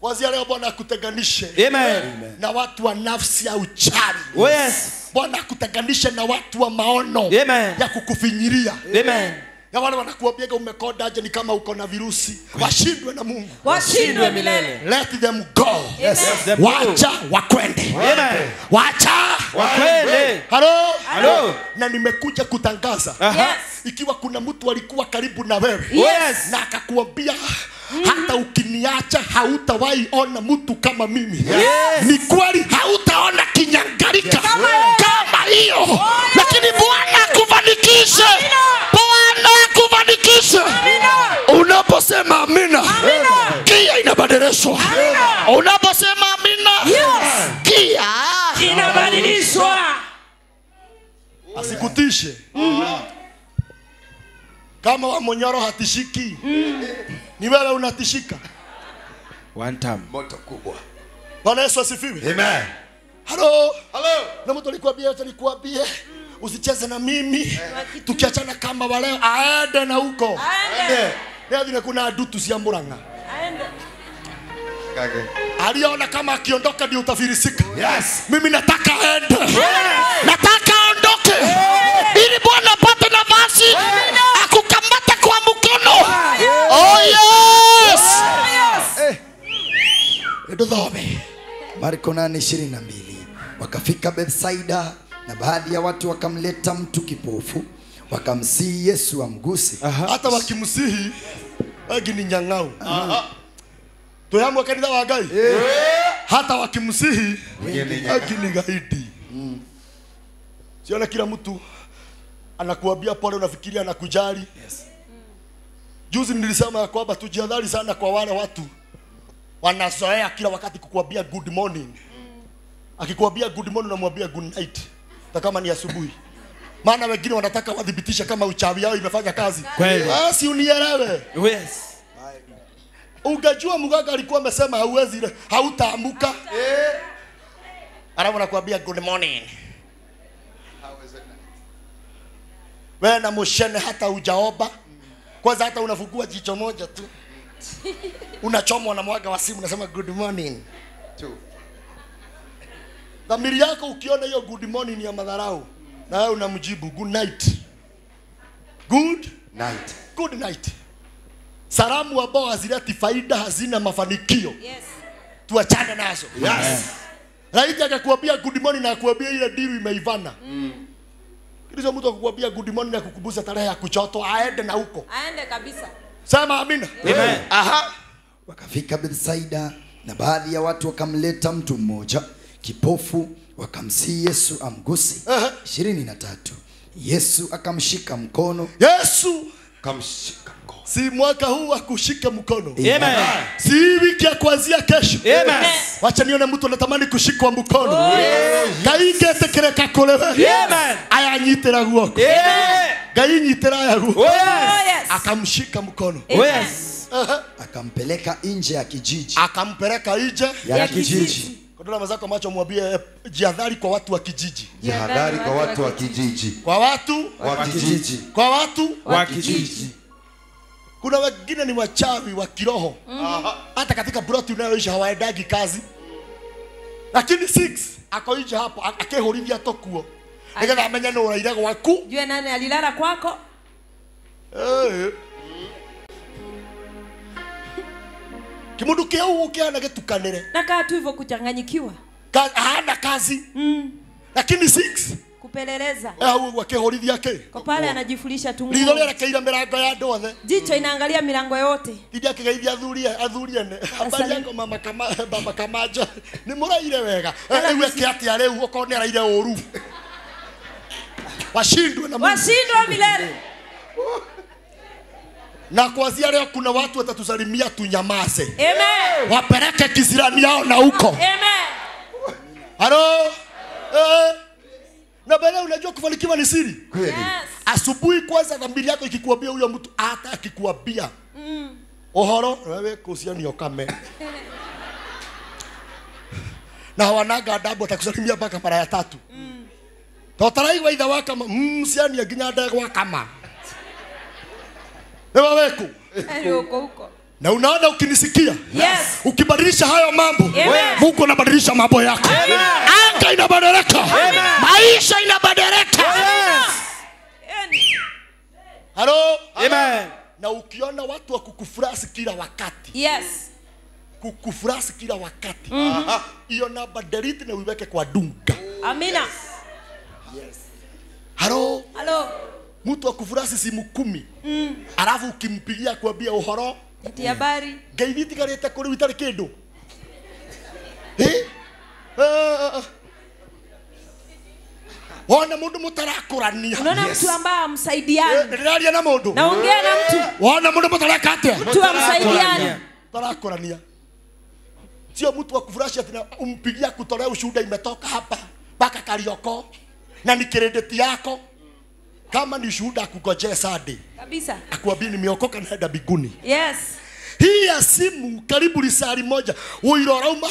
Speaker 5: Wazia leo Bwana akutenganishe
Speaker 8: Amen.
Speaker 5: na watu wa nafsi ya uchawi.
Speaker 8: Yes.
Speaker 5: Bwana akutenganishe na watu wa maono
Speaker 8: Amen.
Speaker 5: ya kukufinyiria.
Speaker 8: Amen.
Speaker 5: Ya wale wanakuambia umekoda aje ni kama uko na virusi. Washindwe na Mungu.
Speaker 6: Washindwe milele.
Speaker 5: Let them go.
Speaker 8: Yes.
Speaker 5: Wacha wakwende.
Speaker 8: Amen.
Speaker 5: Wacha
Speaker 8: Wakwende.
Speaker 5: Halo?
Speaker 8: Halo.
Speaker 5: Na nimekuja kutangaza.
Speaker 6: Yes.
Speaker 5: Ikiwa kuna mtu alikuwa karibu na wewe
Speaker 8: Yes.
Speaker 5: na akakuambia hata ukiniacha hautawahi ona mtu kama mimi.
Speaker 8: Yes.
Speaker 5: Ni kweli hautaona kinyangarika kama hiyo. Lakini Bwana akufanikishe. Bwana akufanikishe. Unaposema amina, kia inabadilishwa. Unaposema amina, kia
Speaker 6: Inabadilishwa.
Speaker 5: asikutishe. Kama wa Monyoro hatishiki, ni wewe unatishika.
Speaker 8: One time.
Speaker 5: Moto kubwa. Bwana Yesu asifiwe.
Speaker 8: Amen.
Speaker 5: Halo. Halo. Na mtu alikuambia usicheze na mimi. Tukiachana kama wale aende na huko.
Speaker 6: Aende.
Speaker 5: Ndio kuna adutu sia Murang'a.
Speaker 6: Aende.
Speaker 5: Kage. Aliona kama akiondoka ndio utafirisika. Yes. Mimi nataka aende. Nataka aondoke. Ili Bwana apate nafasi akukamata kwa mkono. Oh yes. Edodhobe.
Speaker 7: Marko 8:22. Wakafika Bethsaida na baadhi ya watu wakamleta mtu kipofu, wakamsihi Yesu amguse.
Speaker 5: Hata wakimsihi agi ni nyang'au. Toyamu kanisa wa Ngai. Hata wakimsihi agi ni gaidi. Siona kila mtu anakuambia pole unafikiria anakujali. Yes. Juzi nilisema ya kwamba tujihadhari sana kwa wale watu wanazoea kila wakati kukuambia good morning. Akikuambia good morning unamwambia good night. Hata kama ni asubuhi. Maana wengine wanataka wadhibitisha kama uchawi yao imefanya kazi.
Speaker 8: Kweli.
Speaker 5: Si unielewe.
Speaker 8: Yes.
Speaker 5: Ungejua mganga alikuwa amesema hauwezi hautaamuka. Alafu anakuambia good morning. Wewe na moshene hata hujaomba. Kwanza hata unafungua jicho moja tu. Unachomwa na mwaga wa simu unasema good morning. Dhamiri yako ukiona hiyo good morning ya madharau na wewe unamjibu good night. Good night. Good night. Salamu ambao hazileti faida, hazina mafanikio.
Speaker 9: Yes.
Speaker 5: Tuachane nazo. Yes. Laiti akakuambia good morning na akuambia ile deal imeivana. Kilicho mtu akuambia good morning na kukubuza tarehe ya kuchoto aende na huko.
Speaker 9: Aende kabisa.
Speaker 5: Sema amina.
Speaker 7: Amen. Aha. Wakafika Bethsaida na baadhi ya watu wakamleta mtu mmoja kipofu wakamsihi Yesu amguse. 23. Yesu akamshika mkono.
Speaker 5: Yesu akamshika mkono. Si mwaka huu akushika mkono.
Speaker 7: Amen.
Speaker 5: Si wiki ya kuanzia kesho.
Speaker 7: Amen.
Speaker 5: Wacha nione mtu anatamani kushikwa mkono. Kaige tekereka kolewe.
Speaker 6: Amen.
Speaker 5: Aya nyitera guoko.
Speaker 6: Amen.
Speaker 5: Gai nyitera ya guoko.
Speaker 6: Oh yes.
Speaker 5: Akamshika mkono.
Speaker 6: Oh yes.
Speaker 7: Akampeleka nje ya kijiji.
Speaker 5: Akampeleka nje
Speaker 7: ya kijiji.
Speaker 5: Kodona mazako macho mwambie jihadhari kwa watu wa kijiji.
Speaker 10: Jihadhari kwa watu wa kijiji.
Speaker 5: Kwa watu
Speaker 10: wa kijiji.
Speaker 5: Kwa watu
Speaker 6: wa kijiji.
Speaker 5: Kuna wengine ni wachawi wa kiroho. Hata katika broti unayoishi hawaendagi kazi. Lakini 6 ako nje hapo akehorithia tokuo. Ngetha amenya no uraire gwaku.
Speaker 9: Jue nani alilala kwako?
Speaker 5: Kimundu kiau ukiana getukanire.
Speaker 9: Na kaa tu hivyo kuchanganyikiwa.
Speaker 5: Hana kazi. Lakini 6
Speaker 9: kupeleleza.
Speaker 5: Au akehorithia ke.
Speaker 9: Kwa pale anajifulisha tu.
Speaker 5: Ritho lera kaira mirango ya ndothe.
Speaker 9: Jicho inaangalia milango yote.
Speaker 5: Ndiye akigeithia athuria ne. Habari yako mama Kamaja. Ni muraire wega. Ewe kiati ya leo ukone raire oru. Washindwe na Mungu.
Speaker 9: Washindwe milele.
Speaker 5: Na kuanzia leo kuna watu watatusalimia tunyamaze.
Speaker 9: Amen.
Speaker 5: Wapeleke kisirani yao na huko.
Speaker 9: Amen.
Speaker 5: Halo? Na baada unajua kufanikiwa ni siri.
Speaker 9: Yes.
Speaker 5: Asubuhi kwanza dhamiri yako ikikuambia huyo mtu hata akikuambia. Ohoro wewe kusiani okame. Na wanaga adabu atakusalimia mpaka mara ya 3. Totarai wa idha waka siani ya ginya ndegwa kama. Ewa weku.
Speaker 9: Huko.
Speaker 5: Na unaona ukinisikia?
Speaker 9: Yes.
Speaker 5: Ukibadilisha hayo mambo, Mungu anabadilisha mambo yako. Anga inabadilika. Maisha inabadilika. Halo?
Speaker 6: Amen.
Speaker 5: Na ukiona watu wa kukufurasi kila wakati.
Speaker 9: Yes.
Speaker 5: Kukufurasi kila wakati. Hiyo namba delete na uiweke kwa dunga.
Speaker 9: Amina.
Speaker 5: Yes. Halo?
Speaker 9: Halo.
Speaker 5: Mtu akufurasi simu 10. Alafu ukimpigia kuambia uhoro.
Speaker 9: Eti habari.
Speaker 5: Gaithiti karete kuri witari kindu. Wana mundu mutarakurania.
Speaker 9: Unaona mtu ambaye amsaidiani.
Speaker 5: Ndio na mundu.
Speaker 9: Naongea na mtu.
Speaker 5: Wana mundu mutarakatia.
Speaker 9: Mtu amsaidiani.
Speaker 5: Tarakurania. Sio mtu akufurashi ati umpigia kutolea ushuhuda imetoka hapa mpaka Karioko na ni credit yako. Kama ni shuhuda akugojea Sunday.
Speaker 9: Kabisa.
Speaker 5: Akuambia nimeokoka naenda biguni.
Speaker 9: Yes.
Speaker 5: Hii ya simu karibu risali moja. Uirora uma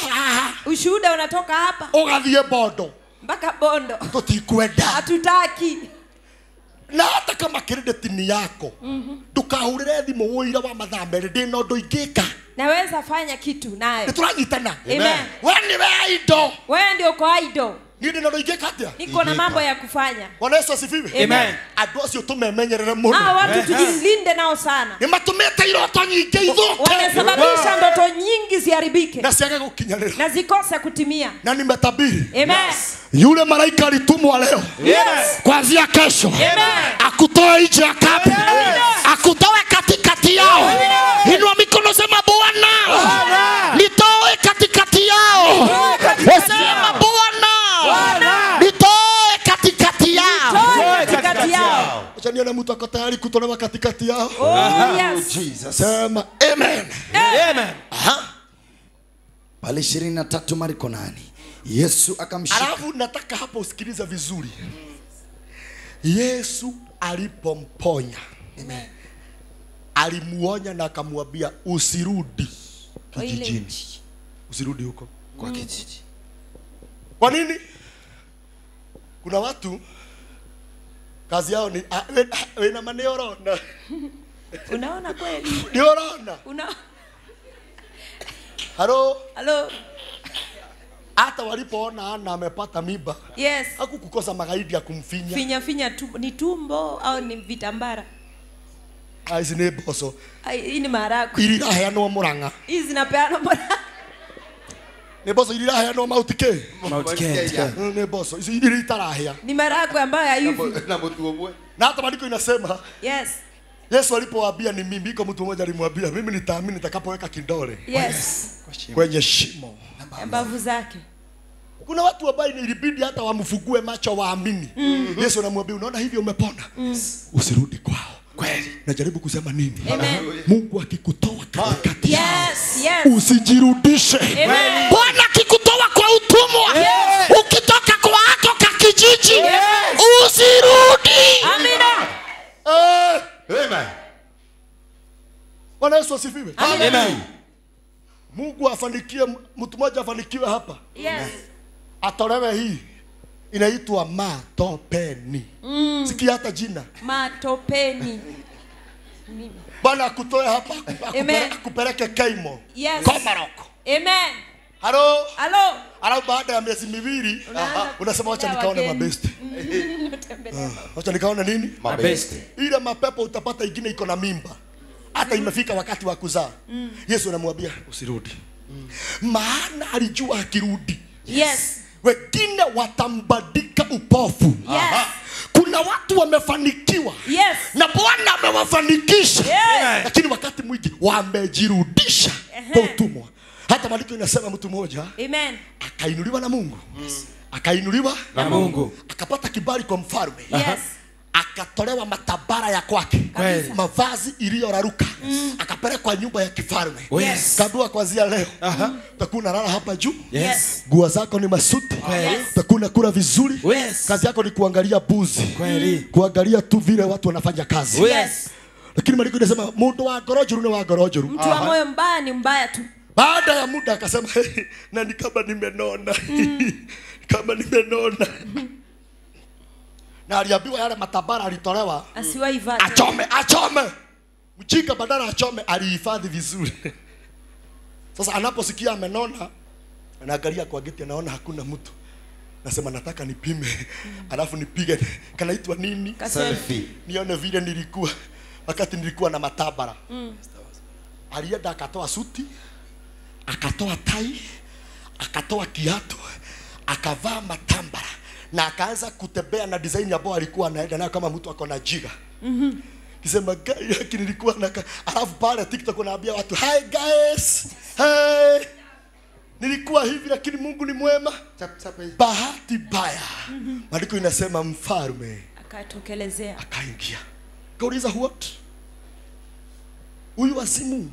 Speaker 9: ushuhuda unatoka hapa.
Speaker 5: Ugathie Bondo.
Speaker 9: Mpaka Bondo.
Speaker 5: Tutikwenda.
Speaker 9: Hatutaki.
Speaker 5: Na hata kama credit ni yako. Tukahurire thimu uira wa mathaa mere ndina undu ingika.
Speaker 9: Naweza fanya kitu nayo.
Speaker 5: Nituranyitana.
Speaker 9: Amen.
Speaker 5: Wewe ni wewe ido.
Speaker 9: Wewe ndio uko idol.
Speaker 5: Ndio ndio ingika atia.
Speaker 9: Niko na mambo ya kufanya.
Speaker 5: Bwana Yesu asifiwe.
Speaker 9: Amen.
Speaker 5: Andu acio tumemenyerere muno.
Speaker 9: Watu tujilinde nao sana.
Speaker 5: Ni matumete iroto nyingi ithuke.
Speaker 9: Wamesababisha ndoto nyingi ziharibike.
Speaker 5: Na siaga gukinyanira.
Speaker 9: Na zikose kutimia.
Speaker 5: Na nimetabiri.
Speaker 9: Amen.
Speaker 5: Yule malaika alitumwa leo.
Speaker 9: Yes.
Speaker 5: Kuanzia kesho.
Speaker 9: Amen.
Speaker 5: Akutoe nje ya kambi. Akutoe katikati yao. Inua mikono sema Bwana. Nitoe katikati yao. Sema Bwana. Nitoe katikati yao.
Speaker 9: Nitoe katikati yao.
Speaker 5: Acha nione mtu ako tayari kutolewa katikati yao.
Speaker 9: Oh yes.
Speaker 5: Jesus. Sema amen.
Speaker 6: Amen.
Speaker 7: Pale 23 Marko 8. Yesu akamshika.
Speaker 5: Alafu nataka hapo usikiliza vizuri. Yesu alipomponya. Amen. Alimuonya na akamwambia usirudi kijijini. Usirudi huko kwa kijiji. Kwa nini? Kuna watu Kazi yao ni wena maneorona.
Speaker 9: Unaona kweli?
Speaker 5: Niorona. Halo. Hata walipoona Ana amepata mimba.
Speaker 9: Yes.
Speaker 5: Hakukukosa magaidi ya kumfinya.
Speaker 9: Finya ni tumbo au ni vitambara?
Speaker 5: Hizi ni boso.
Speaker 9: Hii ni maharagwe.
Speaker 5: Ili raheanwo Murang'a.
Speaker 9: Hizi zinapeanwa Murang'a.
Speaker 5: Ni boso ili raheanwo Mount Kenya.
Speaker 8: Mount Kenya.
Speaker 5: Ni boso ili itarahea.
Speaker 9: Ni maharagwe ambayo hayuvi.
Speaker 10: Na mtu omwe.
Speaker 5: Na hata maandiko inasema
Speaker 9: Yes.
Speaker 5: Yesu alipowaambia ni mimi, iko mtu mmoja alimwambia mimi nitaamini nitakapoweka kidole
Speaker 9: Yes.
Speaker 5: kwenye shimo
Speaker 9: mbavu zake.
Speaker 5: Kuna watu ambao ilibidi hata wamfugue macho waamini. Yesu anamwambia unaona hivi umepona. Usirudi kwao. Kweli. Najaribu kusema nini?
Speaker 9: Amen.
Speaker 5: Mungu akikutoa katikati yao.
Speaker 9: Yes.
Speaker 5: Usijirudishe.
Speaker 9: Amen.
Speaker 5: Bwana akikutoa kwa utumwa.
Speaker 9: Yes.
Speaker 5: Ukitoka kwa hako kakijiji. Yes. Usirudi.
Speaker 9: Amina.
Speaker 10: Amen.
Speaker 5: Bwana Yesu asifiwe.
Speaker 8: Amen.
Speaker 5: Mungu afanikie mtu mmoja afanikiwe hapa.
Speaker 9: Yes.
Speaker 5: Atolewe hii inaitwa matopeni. Sikia hata jina.
Speaker 9: Matopeni.
Speaker 5: Bwana akutoe hapa akupeleke Kaimo.
Speaker 9: Yes.
Speaker 5: Komaroko.
Speaker 9: Amen.
Speaker 5: Halo.
Speaker 9: Halo.
Speaker 5: Baada ya miezi miwili unasema wacha nikaone mabesti. Wacha nikaone nini?
Speaker 8: Mabesti.
Speaker 5: Ile mapepo utapata ingine iko na mimba. Hata imefika wakati wa kuzaa. Yesu anamwambia usirudi. Maana alijua akirudi.
Speaker 9: Yes.
Speaker 5: Wengine watambadika upofu.
Speaker 9: Yes.
Speaker 5: Kuna watu wamefanikiwa.
Speaker 9: Yes.
Speaker 5: Na Bwana amewafanikisha.
Speaker 9: Yes.
Speaker 5: Lakini wakati mwingi wamejirudisha kwa utumwa. Hata maandiko inasema mtu mmoja
Speaker 9: Amen.
Speaker 5: akainuliwa na Mungu. Akainuliwa
Speaker 8: na Mungu.
Speaker 5: Akapata kibali kwa mfalme.
Speaker 9: Yes.
Speaker 5: Akatolewa matabara ya kwake. Mavazi iliyoraruka. Akapelekwa nyumba ya kifalme.
Speaker 8: Yes.
Speaker 5: Kadua kuanzia leo. Utakuwa unalala hapa juu.
Speaker 8: Yes.
Speaker 5: Nguo zako ni masuti. Utakuwa unakula vizuri.
Speaker 8: Yes.
Speaker 5: Kazi yako ni kuangalia buzi. Kuangalia tu vile watu wanafanya kazi.
Speaker 9: Yes.
Speaker 5: Lakini maandiko inasema mundu wa ngorojuru ni wa ngorojuru.
Speaker 9: Mtu wa moyo mbaya ni mbaya tu.
Speaker 5: Baada ya muda akasema na ni kama nimenona. Kama nimenona. Na aliambiwa yale matabara alitolewa.
Speaker 9: Asiwaiva.
Speaker 5: Achome. Mjinga badala achome alihifadhi vizuri. Sasa anaposikia amenona anaangalia kwa geti anaona hakuna mtu. Nasema nataka nipime. Alafu nipige kanaitwa nini?
Speaker 10: Selfie.
Speaker 5: Nione vile nilikuwa wakati nilikuwa na matabara. Alienda akatoa suti, akatoa tai, akatoa kiatu, akavaa matambara na akaanza kutembea na design ambayo alikuwa anaenda nayo kama mtu ako na jiga. Kisema yake nilikuwa na alafu pale TikTok naambia watu hi guys. Hey. Nilikuwa hivi lakini Mungu ni mwema. Bahati mbaya. Maandiko inasema mfalme
Speaker 9: akatokelezea.
Speaker 5: Akaingia. Kauliza what? Huyu wazimu.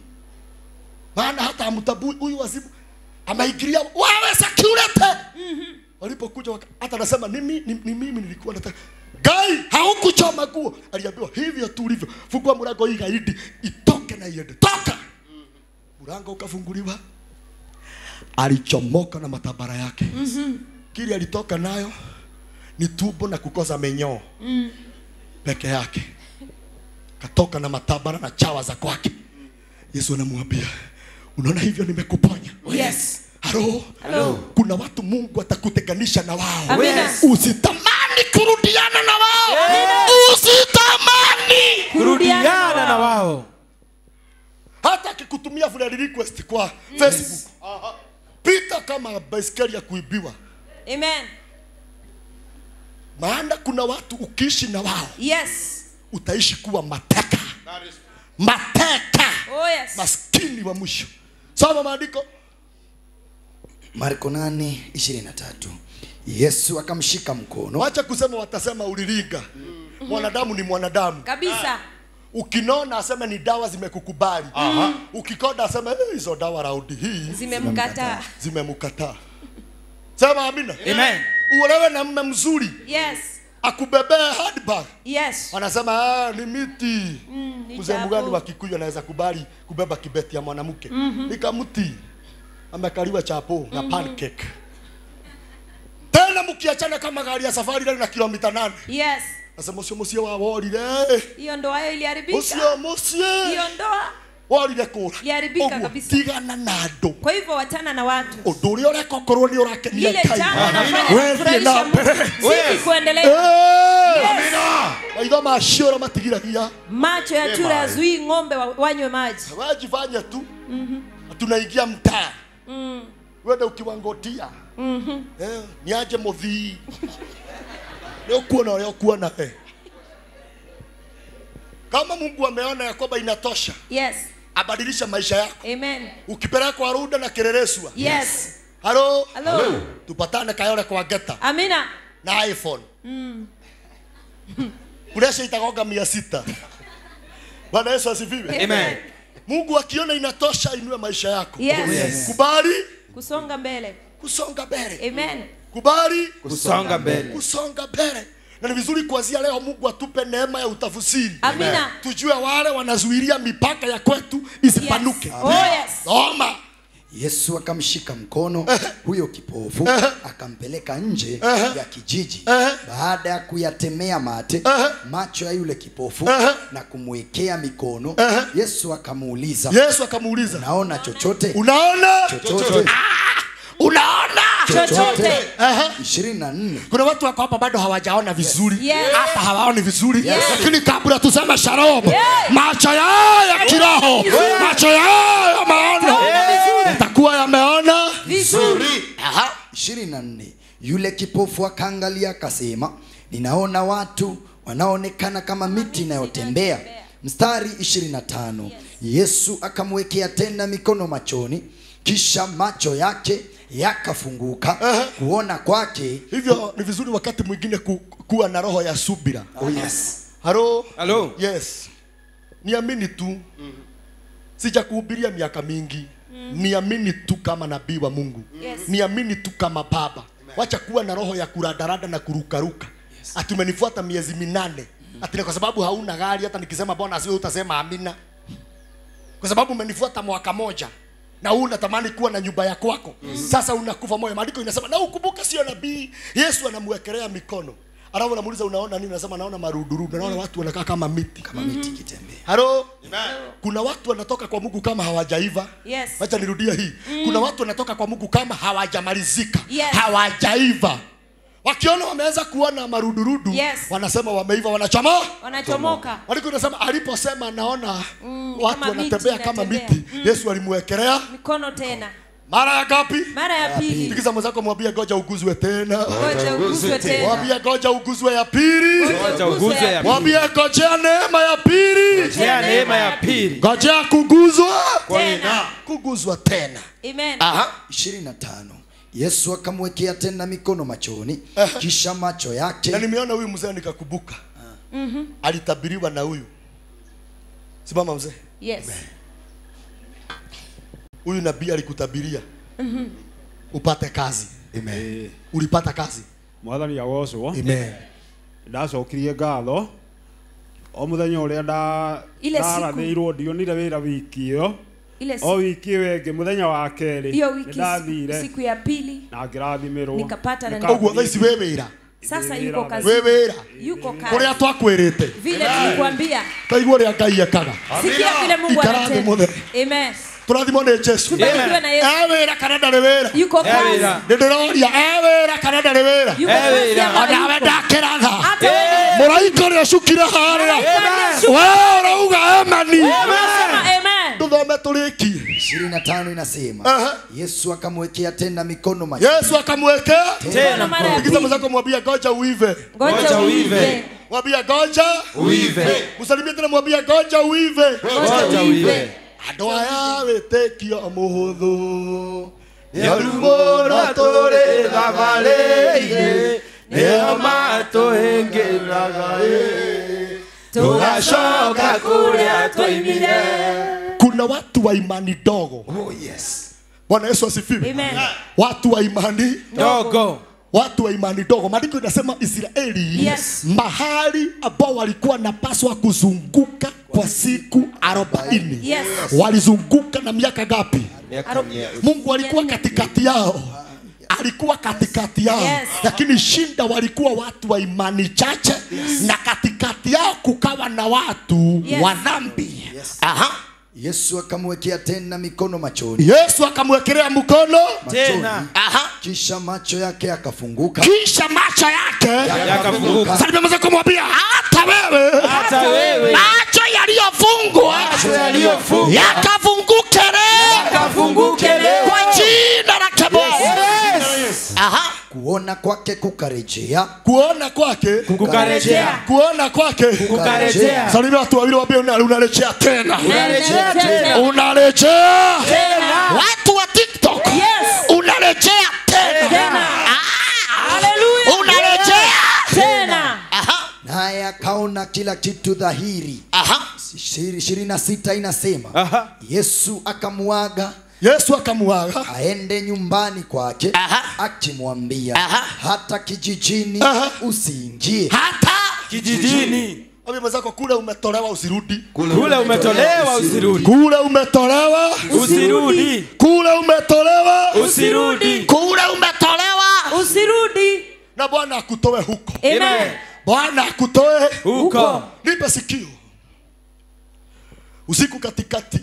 Speaker 5: Maana hata amtabui huyu wazimu. Amaigiria wewe security. Walipokuja hata anasema ni mimi nilikuwa nataka. Gai haukuchoma nguo. Aliambiwa hivyo tu ulivyo. Fungua mlango hii gaidi itoke na iende. Toka. Mlango ukafunguliwa. Alichomoka na matabara yake. Kile alitoka nayo ni tumbo na kukosa menyoo. Peke yake. Katoka na matabara na chawa za kwake. Yesu anamwambia, unaona hivyo nimekuponya?
Speaker 9: Yes.
Speaker 5: Halo. Kuna watu Mungu atakutenganisha na wao.
Speaker 9: Amina.
Speaker 5: Usitamani kurudiana na wao.
Speaker 9: Amina.
Speaker 5: Usitamani
Speaker 8: kurudiana na wao.
Speaker 5: Hata akikutumia friend request kwa Facebook. Pita kama baiskeli ya kuibiwa.
Speaker 9: Amen.
Speaker 5: Maana kuna watu ukiishi na wao.
Speaker 9: Yes.
Speaker 5: Utaishi kuwa mateka. Mateka.
Speaker 9: Oh yes.
Speaker 5: Maskini wa mwisho. Soma maandiko.
Speaker 7: Marko 8:23. Yesu akamshika mkono.
Speaker 5: Wacha kusema watasema uliringa. Mwanadamu ni mwanadamu.
Speaker 9: Kabisa.
Speaker 5: Ukinona asema ni dawa zimekukubali. Ukikonda asema hizo dawa raundi hii zimemkataa. Sema amina.
Speaker 8: Amen.
Speaker 5: Uolewe na mume mzuri.
Speaker 9: Yes.
Speaker 5: Akubebea handbag.
Speaker 9: Yes.
Speaker 5: Wanasema ni miti. Mzee mgani wa Kikuyu anaweza kubali kubeba kibeti ya mwanamke? Nikamuti. Amekaliwa chapo na pancake. Tena mkiachana kama gari ya safari ile na kilomita 8.
Speaker 9: Yes.
Speaker 5: Asema ucio mucie wa worire.
Speaker 9: Hiyo ndoa yao iliharibika.
Speaker 5: Ucio mucie.
Speaker 9: Hiyo ndoa
Speaker 5: worire kura.
Speaker 9: iliharibika kabisa.
Speaker 5: Tigana na andu.
Speaker 9: Kwa hivyo wachana na watu.
Speaker 5: Undu uria urekokorwo ni urakenia
Speaker 9: Ile jambo anafanya kufurahisha Mungu. Sisi kuendelea.
Speaker 5: Amina. Maitho macio matigiragia.
Speaker 9: Macho ya chura yazui ng'ombe wanywe maji.
Speaker 5: Wajifanya tu. Tunaingia mtaa. Wewe ukiwangotia. Niaje muthii. Leo kuona leo kuona kama Mungu ameona ya kwamba inatosha.
Speaker 9: Yes.
Speaker 5: Abadilisha maisha yako.
Speaker 9: Amen.
Speaker 5: Ukipeleka kwa Ruda na Kirereswa.
Speaker 9: Yes.
Speaker 5: Hello.
Speaker 9: Hello.
Speaker 5: Tupatane Kayole kwa Geta.
Speaker 9: Amina.
Speaker 5: Na iPhone. Kuresha itagonga 600. Bwana Yesu asifiwe.
Speaker 8: Amen.
Speaker 5: Mungu akiona inatosha inue maisha yako.
Speaker 9: Yes.
Speaker 5: Kubali
Speaker 9: kusonga mbele.
Speaker 5: Kusonga mbele.
Speaker 9: Amen.
Speaker 5: Kubali
Speaker 8: kusonga mbele.
Speaker 5: Kusonga mbele. Na ni vizuri kuanzia leo Mungu atupe neema ya utafsiri.
Speaker 9: Amina.
Speaker 5: Tujue wale wanazuilia mipaka ya kwetu isipanuke.
Speaker 9: Yes. Oh yes.
Speaker 5: Soma.
Speaker 7: Yesu akamshika mkono huyo kipofu akampeleka nje ya kijiji. Baada ya kuyatemea mate macho ya yule kipofu na kumwekea mikono, Yesu akamuuliza, unaona chochote?
Speaker 5: Unaona
Speaker 7: chochote?
Speaker 5: Unaona
Speaker 9: chochote?
Speaker 7: 24.
Speaker 5: Kuna watu wako hapa bado hawajaona vizuri.
Speaker 9: Yes.
Speaker 5: Hapa hawaoni vizuri.
Speaker 9: Yes.
Speaker 5: Lakini kabla tuseme shalom, macho yao ya kiroho, macho yao ya maono yatakuwa yameona vizuri.
Speaker 7: 24. Yule kipofu akaangalia akasema, ninaona watu wanaonekana kama miti inayotembea. Mstari 25. Yesu akamwekea tena mikono machoni, kisha macho yake yakafunguka kuona kwake.
Speaker 5: Hivyo ni vizuri wakati mwingine kuwa na roho ya subira.
Speaker 7: Oh yes.
Speaker 5: Hello. Yes. Niamini tu. Sijakuhubiria miaka mingi. Niamini tu kama nabii wa Mungu.
Speaker 9: Yes.
Speaker 5: Niamini tu kama baba. Wacha kuwa na roho ya kuradarada na kurukaruka. Ati umenifuata miezi 8. Ati kwa sababu hauna gari hata nikisema Bwana asiwe utasema amina. Kwa sababu umenifuata mwaka moja na unatamani kuwa na nyumba yako kwako. Sasa unakufa moyo. Maandiko inasema na ukumbuke sio nabii. Yesu anamwekelea mikono. Alafu anamuuliza unaona nini? Anasema naona marudurudu. Naona watu wanakaa kama miti.
Speaker 7: Kama miti kitembea.
Speaker 5: Hello. Kuna watu wanatoka kwa Mungu kama hawajaiva.
Speaker 9: Yes.
Speaker 5: Acha nirudia hii. Kuna watu wanatoka kwa Mungu kama hawajamalizika.
Speaker 9: Yes.
Speaker 5: Hawajaiva. Wakiona wameanza kuona marudurudu, wanasema wameiva,
Speaker 9: wanachomoka.
Speaker 5: Maandiko inasema aliposema naona watu wanatembea kama miti, Yesu alimwekelea
Speaker 9: mikono tena.
Speaker 5: Mara ya ngapi?
Speaker 9: Mara ya pili.
Speaker 5: Tikiza mwenzako mwambie ngoja uguzwe tena.
Speaker 9: Ngoja uguzwe tena.
Speaker 5: Mwambie ngoja uguzwe ya pili.
Speaker 8: Ngoja uguzwe ya pili.
Speaker 5: Mwambie ngoja neema ya pili.
Speaker 8: Ngoja neema ya pili.
Speaker 5: Ngoja kuguzwa
Speaker 9: tena.
Speaker 5: Kuguzwa tena.
Speaker 9: Amen.
Speaker 7: 25. Yesu akamwekea tena mikono machoni, kisha macho yake.
Speaker 5: Na nimeona huyu mzee nikakumbuka. Alitabiriwa na huyu. Simama mzee.
Speaker 9: Yes.
Speaker 5: Huyu nabii alikutabiria upate kazi.
Speaker 7: Amen.
Speaker 5: Ulipata kazi.
Speaker 11: Mwathani ya woso.
Speaker 5: Amen.
Speaker 11: Ndacokirie ngatho. O muthenya uria ndarathiirwo ndionire wira wiki iyo. O wiki wenge muthenya wa keri.
Speaker 9: Hiyo wiki siku ya pili.
Speaker 11: Na ngirathimirwo.
Speaker 9: Nikapata na
Speaker 5: Ogwo thaici we wira.
Speaker 9: Sasa yuko kazi.
Speaker 5: We wira.
Speaker 9: Yuko kazi.
Speaker 5: Kuria twakwirite.
Speaker 9: Vile tulikwambia.
Speaker 5: Taigwa ria Ngai ekaga.
Speaker 9: Sikia vile Mungu anatenda. Amen.
Speaker 5: Turathimo ni Jesu.
Speaker 9: Tubarikiwe na Yesu.
Speaker 5: Wira kana ndari wira.
Speaker 9: Yuko kazi.
Speaker 5: Ndiroria wira kana ndari wira.
Speaker 9: Yuko kazi.
Speaker 5: Anawe ndakiratha. Muraiko ria cukira haria. Wewe urauga amani.
Speaker 9: Amen.
Speaker 5: Tuthome turiki.
Speaker 7: 25 inasema Yesu akamwekea tena mikono machoni.
Speaker 5: Yesu akamwekea
Speaker 9: tena mara ya pili.
Speaker 5: Mwenzako mwambie ngoja uive.
Speaker 9: Ngoja uive.
Speaker 5: Mwambie ngoja
Speaker 8: uive.
Speaker 5: Msalimie tena mwambie ngoja uive.
Speaker 8: Ngoja uive.
Speaker 5: Andũ aya wĩtĩkio mũhũthũ
Speaker 8: yarumora tũrĩ thabarĩ-inĩ nĩo matũhĩngĩraga tũgacoka kũrĩa twaimire.
Speaker 5: Kuna watu wa imani ndogo.
Speaker 7: Oh yes.
Speaker 5: Bwana Yesu asifiwe.
Speaker 9: Amen.
Speaker 5: Watu wa imani
Speaker 8: ndogo.
Speaker 5: Watu wa imani ndogo. Maandiko inasema Israeli mahali ambao walikuwa napaswa kuzunguka kwa siku 40. Walizunguka na miaka ngapi?
Speaker 8: Miaka.
Speaker 5: Mungu alikuwa katikati yao alikuwa katikati yao.
Speaker 9: Yes.
Speaker 5: Lakini shinda walikuwa watu wa imani chache. Na katikati yao kukawa na watu wa dhambi. Aha.
Speaker 7: Yesu akamwekea tena mikono machoni.
Speaker 5: Yesu akamwekelea mkono
Speaker 8: tena.
Speaker 5: Aha.
Speaker 7: Kisha macho yake yakafunguka.
Speaker 5: Kisha macho yake
Speaker 8: Yakafunguka.
Speaker 5: Sasa nimeweza kumwambia hata wewe macho yaliyofungwa yakafunguke leo kwa jina la Bwana. Aha.
Speaker 7: Kuona kwake kukarejea.
Speaker 5: Kuona kwake
Speaker 8: kukarejea.
Speaker 5: Kuona kwake
Speaker 8: kukarejea.
Speaker 5: Salimia watu wawili waambie unarejea tena.
Speaker 8: Unarejea tena.
Speaker 5: Unarejea
Speaker 8: tena.
Speaker 5: Watu wa TikTok.
Speaker 9: Yes.
Speaker 5: Unarejea tena.
Speaker 9: Haleluya.
Speaker 5: Unarejea
Speaker 9: tena.
Speaker 5: Aha.
Speaker 7: Naye akaona kila kitu dhahiri.
Speaker 5: Aha.
Speaker 7: 26 inasema.
Speaker 8: Aha.
Speaker 7: Yesu akamuaga
Speaker 5: aende
Speaker 7: nyumbani kwake, akimwambia hata kijijini usiingie.
Speaker 5: Hata
Speaker 8: kijijini.
Speaker 5: Abi mazako kule umetolewa usirudi.
Speaker 8: Kule umetolewa usirudi.
Speaker 5: Kule umetolewa
Speaker 8: usirudi.
Speaker 5: Kule umetolewa
Speaker 8: usirudi.
Speaker 5: Kule umetolewa
Speaker 9: usirudi.
Speaker 5: Na Bwana akutoe huko.
Speaker 9: Amen.
Speaker 5: Bwana akutoe
Speaker 8: huko.
Speaker 5: Nipe sikio. Usiku katikati.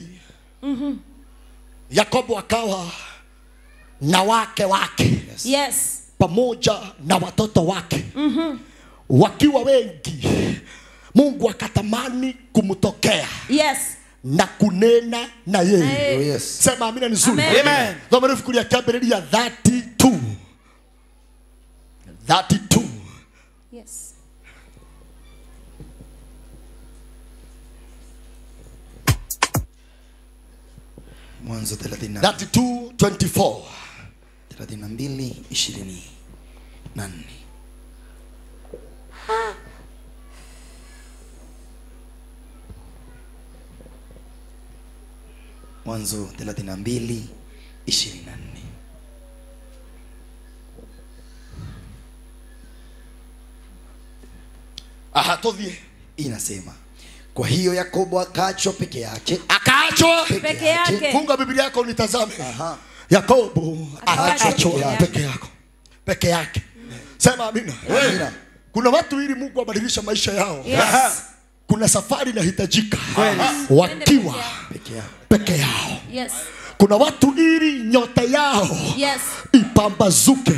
Speaker 5: Yakobo akawa na wake.
Speaker 9: Yes.
Speaker 5: Pamoja na watoto wake. Wakiwa wengi. Mungu akatamani kumtokea.
Speaker 9: Yes.
Speaker 5: Na kunena na yeye.
Speaker 7: Yes.
Speaker 5: Sema amina nzuri.
Speaker 8: Amen.
Speaker 5: Ndio mrefukulia kabeli ya 32. 32.
Speaker 9: Yes.
Speaker 7: Mwanzo 32.
Speaker 5: 32:24.
Speaker 7: 32:24. Mwanzo 32:24.
Speaker 5: Aha, tovie.
Speaker 7: Inasema, kwa hiyo Yakobo akaachwa peke yake.
Speaker 5: Akaachwa
Speaker 9: peke yake.
Speaker 5: Funga Biblia yako unitazame. Aha. Yakobo akaachwa peke yake. Sema amina.
Speaker 7: Amina.
Speaker 5: Kuna watu ili Mungu abadilisha maisha yao.
Speaker 9: Yes.
Speaker 5: Kuna safari inahitajika wakiwa peke yao.
Speaker 9: Yes.
Speaker 5: Kuna watu ili nyota yao ipambazuke.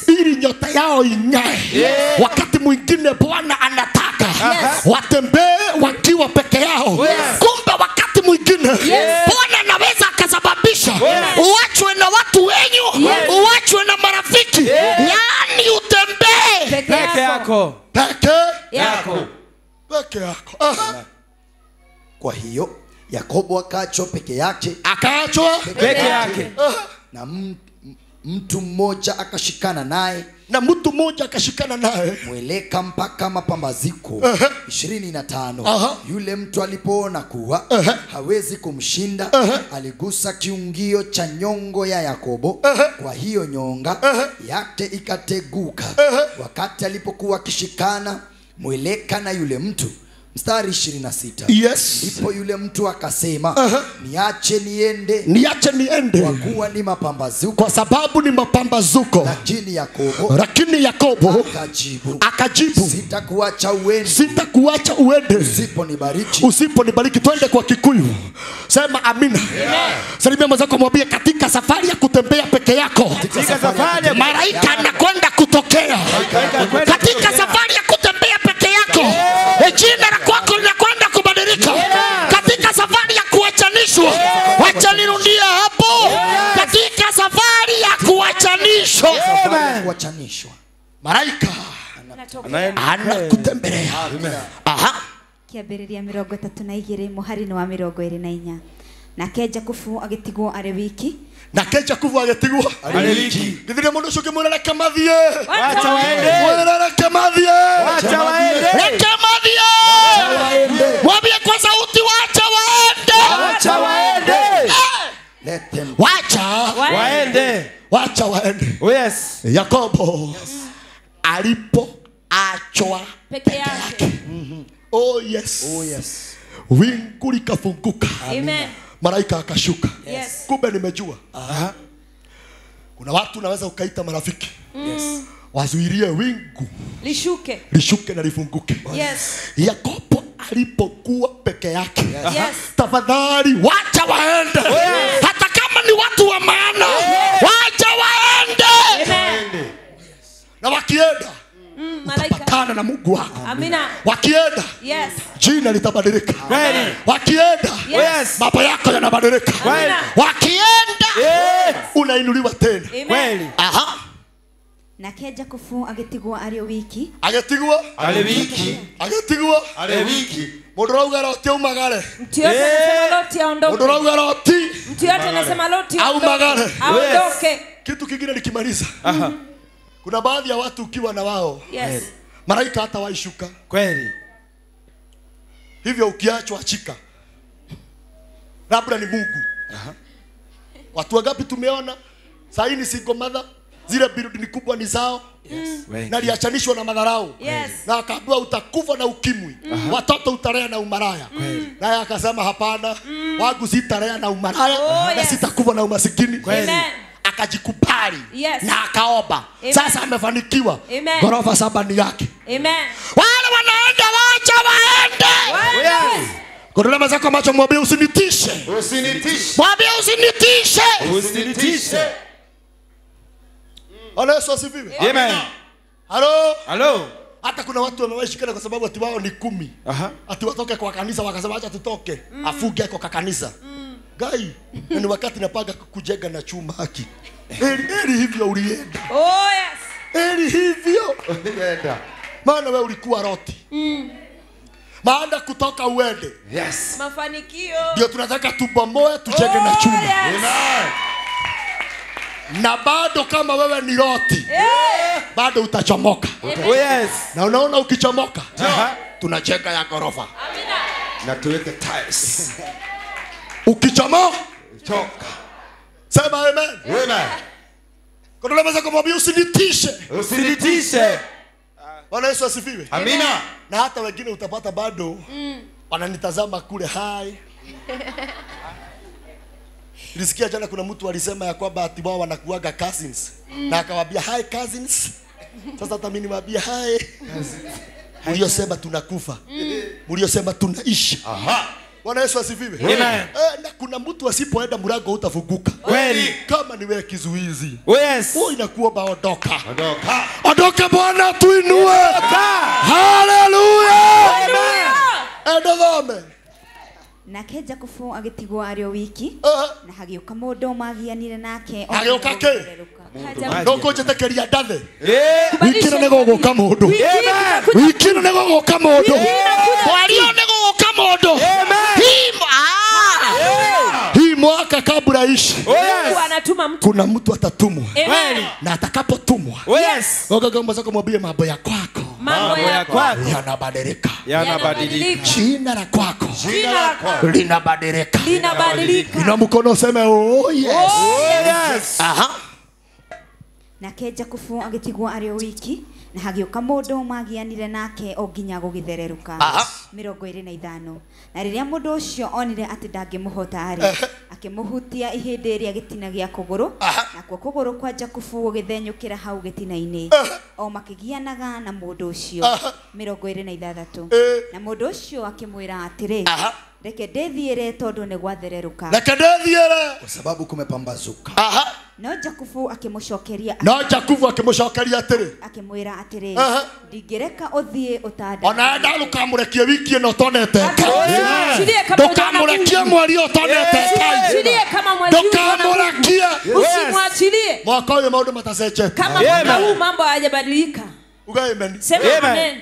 Speaker 5: Ili nyota yao ing'ae. Wakati mwingine Bwana anataka watembee wakiwa peke yao. Kumbe wakati mwingine Bwana anaweza akasababisha uachwe na watu wenyu, uachwe na marafiki. Yaani utembee
Speaker 8: peke yako.
Speaker 5: Peke yako.
Speaker 7: Kwa hiyo Yakobo akaachwa peke yake.
Speaker 5: Akaachwa
Speaker 8: peke yake.
Speaker 7: Na mtu mmoja akashikana naye. Mweleka mpaka mapambaziko. 25. Yule mtu alipoona kuwa hawezi kumshinda, aligusa kiungio cha nyongo ya Yakobo. Kwa hiyo nyonga yake ikateguka. Wakati alipokuwa akishikana mweleka na yule mtu. Mstari 26.
Speaker 5: Yes.
Speaker 7: Ndipo yule mtu akasema, niache niende.
Speaker 5: Kwa
Speaker 7: kuwa ni mapambazuko.
Speaker 5: Kwa sababu ni mapambazuko. Lakini Yakobo akajibu,
Speaker 7: sitakuacha uende.
Speaker 5: Usiponibariki. Twende kwa Kikuyu. Sema amina. Salimia mwenzako mwambie katika safari ya kutembea peke yako. Malaika anakwenda kutokea. Katika safari ya kutembea peke yako. Jina la kwako linakwenda kubadilika. Katika safari ya kuachanishwa. Wacha nirudie hapo. Katika safari ya kuachanishwa. Malaika anakutembelea. Aha.
Speaker 12: Kiambĩrĩria 32 mũhari wa 24. Nake Jakubu agĩtigwo arĩ wiki.
Speaker 5: Githire mundu ucio kimwira kamathie.
Speaker 8: Wacha waende.
Speaker 5: Mwambie kwa sauti wacha waende. Wacha waende.
Speaker 8: Oh yes.
Speaker 5: Yakobo alipoachwa peke yake. Oh yes. Wingu likafunguka.
Speaker 9: Amen.
Speaker 5: Malaika akashuka.
Speaker 9: Yes.
Speaker 5: Kumbe nimejua. Kuna watu unaweza ukaita marafiki. Yes. Wazuilie wingu lishuke na lifunguke.
Speaker 9: Yes.
Speaker 5: Yakobo alipokuwa peke yake.
Speaker 9: Yes.
Speaker 5: Tafadhali wacha waende. Hata kama ni watu wa maana. Wacha waende.
Speaker 9: Amen.
Speaker 5: Na wakienda utapatana na Mungu wako.
Speaker 9: Amina.
Speaker 5: Wakienda
Speaker 9: Yes.
Speaker 5: jina litabadilika.
Speaker 8: Kweli.
Speaker 5: Wakienda
Speaker 8: Yes.
Speaker 5: mambo yako yanabadilika.
Speaker 8: Kweli.
Speaker 5: Wakienda unainuliwa tena.
Speaker 8: Kweli.
Speaker 5: Aha.
Speaker 12: Na keja kufu agetigwa ari wiki.
Speaker 5: Agetigwa
Speaker 10: Ale wiki.
Speaker 5: Agetigwa
Speaker 10: Ale wiki.
Speaker 5: Modorauga roti au magare.
Speaker 9: Mtu yote anasema loti aondoke.
Speaker 5: Modorauga roti.
Speaker 9: Mtu yote anasema loti
Speaker 5: au magare.
Speaker 9: aondoke.
Speaker 5: Kitu kingine nikimaliza. Kuna baadhi ya watu ukiwa na wao.
Speaker 9: Yes.
Speaker 5: Malaika hata waishuka.
Speaker 8: Kweli.
Speaker 5: Hivyo ukiachwa achika. Labda ni Mungu. Watu wangapi tumeona? Sasa hii ni single mother. Zile building ni kubwa ni zao.
Speaker 8: Yes.
Speaker 5: Na liachanishwa na madharau.
Speaker 9: Yes.
Speaker 5: Na akaambiwa utakufa na ukimwi. Watoto utalea na umaraya. Naye akasema hapana. Wangu sitalea na umaraya na sitakufa na umasikini.
Speaker 9: Amen.
Speaker 5: Akajikubali.
Speaker 9: Yes.
Speaker 5: Na akaomba. Sasa amefanikiwa. Ghorofa 7 ni yake.
Speaker 9: Amen.
Speaker 5: Wale wanaenda wacha waende.
Speaker 8: Yes.
Speaker 5: Kodole mazako macho mwambie usinitishe.
Speaker 10: Usinitishe.
Speaker 5: Mwambie usinitishe.
Speaker 10: Usinitishe.
Speaker 5: Yesu asifiwe.
Speaker 8: Amen.
Speaker 5: Halo.
Speaker 8: Halo.
Speaker 5: Hata kuna watu wamewashikana kwa sababu ati wao ni 10. Ati watoke kwa kanisa wakasema acha tutoke. Afuge kwa kanisa. Gai, ni wakati napanga kujenga na chuma haki. Eli hivyo ulienda.
Speaker 9: Oh yes.
Speaker 5: Eli hivyo.
Speaker 10: Ulienda.
Speaker 5: Maana wewe ulikuwa roti. Maana kutoka uende.
Speaker 10: Yes.
Speaker 9: Mafanikio.
Speaker 5: Ndio tunataka tubomoe tujenge na chuma.
Speaker 9: Yes.
Speaker 10: Amen.
Speaker 5: Na bado kama wewe ni roti. Bado utachomoka.
Speaker 8: Oh yes.
Speaker 5: Na unaona ukichomoka. Tunajenga ya ghorofa.
Speaker 9: Amina.
Speaker 10: Na tuweke tiles.
Speaker 5: Ukichomoka.
Speaker 10: Choka.
Speaker 5: Sema amen.
Speaker 10: Amen.
Speaker 5: Kodole mazako mwambie usinitishe.
Speaker 8: Usinitishe.
Speaker 5: Bwana Yesu asifiwe.
Speaker 10: Amina.
Speaker 5: Na hata wengine utapata bado wananitazama kule hai. Nilisikia jana kuna mtu alisema ya kwamba ati wao wanakuaga cousins. Na akawaambia hi cousins. Sasa hata mimi niwaambia hi. Mliosema tunakufa. Mliosema tunaishi.
Speaker 10: Aha.
Speaker 5: Bwana Yesu asifiwe.
Speaker 8: Amen.
Speaker 5: Na kuna mtu asipoenda mlango utafunguka.
Speaker 8: Kweli.
Speaker 5: Kama ni wewe kizuizi.
Speaker 8: Oh yes.
Speaker 5: Inakuomba ondoka.
Speaker 10: Ondoka.
Speaker 5: Ondoka Bwana tuinue. Hallelujah.
Speaker 8: Amen.
Speaker 5: Endovame.
Speaker 12: Na keja kufu agetigwa ari wiki. Na hagioka mundu magianire nake.
Speaker 5: Hagioka ke? Ndoko jetekeria ndathe. Wikira nego guka mundu. Wikira nego guka mundu. Wario nego guka mundu. Hii mwaka kabla ishi.
Speaker 9: Mungu anatuma mtu.
Speaker 5: Kuna mtu atatumwa.
Speaker 9: Amen.
Speaker 5: Na atakapotumwa.
Speaker 8: Oh yes.
Speaker 5: Ngoga zako mwambie mambo ya kwako.
Speaker 9: Mambo ya kwako
Speaker 5: yanabadilika.
Speaker 8: Yanabadilika.
Speaker 5: Jina la kwako.
Speaker 9: Jina lako
Speaker 5: linabadilika.
Speaker 9: linabadilika.
Speaker 5: Ina mkono useme oh yes.
Speaker 8: Oh yes.
Speaker 5: Aha.
Speaker 12: Na keja kufu agetigwa ari wiki. Na hagioka mundu magianire nake o nginya gugithererũka 25. Na riria mundu ucio onire ati ndangimuhota ari akimuhutia ihindi ria gitina gia kuguru na kwa kuguru kwa Jakubu gugithenyukira hau gitina-ini o makigianaga na mundu ucio 26. Na mundu ucio akimwira atiri reke ndithiire tondu ni gwathererũka.
Speaker 5: Reke ndithiire
Speaker 7: kwa sababu kumepambazuka.
Speaker 12: No Jakubu akimucokeria
Speaker 5: atiri
Speaker 12: akimwira atiri ndingireka uthie utanda
Speaker 5: ona ndarukamurekie wiki ino tonete
Speaker 9: Ndukamurekie
Speaker 5: mweri utonete ndukamurekie
Speaker 9: usimwachilie
Speaker 5: mwaka uyu maundu matacenjete
Speaker 9: kama mwaka huu mambo hayajabadilika.
Speaker 5: Amen.
Speaker 9: Sema amen.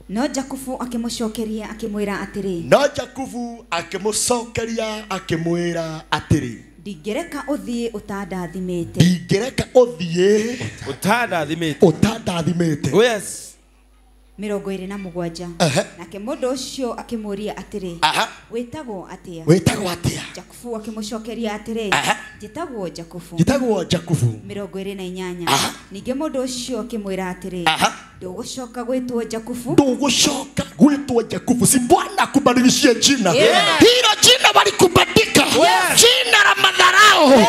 Speaker 12: No Jakubu akimucokeria akimwira atiri ndingireka uthie utandathimite
Speaker 5: utandathimite.
Speaker 8: Oh yes.
Speaker 12: 27. Nake mundu ucio akimuria atiri witagwo atia? Jakubu akimucokeria atiri njitagwo Jakubu. 28. Ninge mundu ucio akimwira atiri ndugucoka gwitwo Jakubu.
Speaker 5: Si Bwana kubadilishia jina. Hilo jina walikubadilika. Jina la madharau.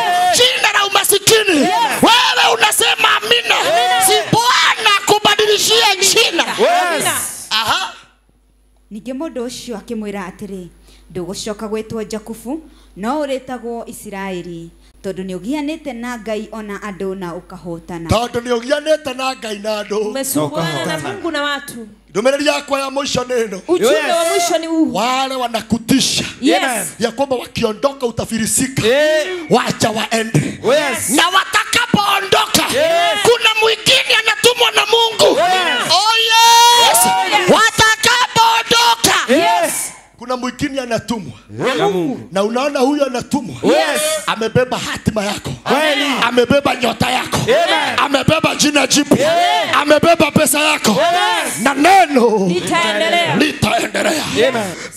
Speaker 12: mũndũ ũcio akĩmwĩra atĩrĩ, ndũgũcoka gwĩtwo Jakubu, no ũrĩtagwo Isiraeli, tondũ nĩũgianĩte na Ngai ona andũ na ũkahotana.
Speaker 5: Tondũ nĩũgianĩte na Ngai na andũ.
Speaker 9: Umesumbuana na Mungu na watu.
Speaker 5: Ndũmĩrĩri yakwa ya mwisho neno.
Speaker 9: Ujumbe wa mwisho ni huu.
Speaker 5: Wale wanakutisha.
Speaker 9: Yes.
Speaker 5: Ya kwamba wakiondoka utafirisika. Wacha waende.
Speaker 8: Yes.
Speaker 5: Na watakapoondoka, kuna mwingine anatumwa na Mungu. Oh yes. Watakapoondoka.
Speaker 8: Yes.
Speaker 5: Kuna mwingine anatumwa
Speaker 8: na Mungu.
Speaker 5: Na unaona huyo anatumwa. Amebeba hatima yako.
Speaker 8: Kweli.
Speaker 5: Amebeba nyota yako. Amebeba jina jipya. Amebeba pesa yako. Na neno litaendelea.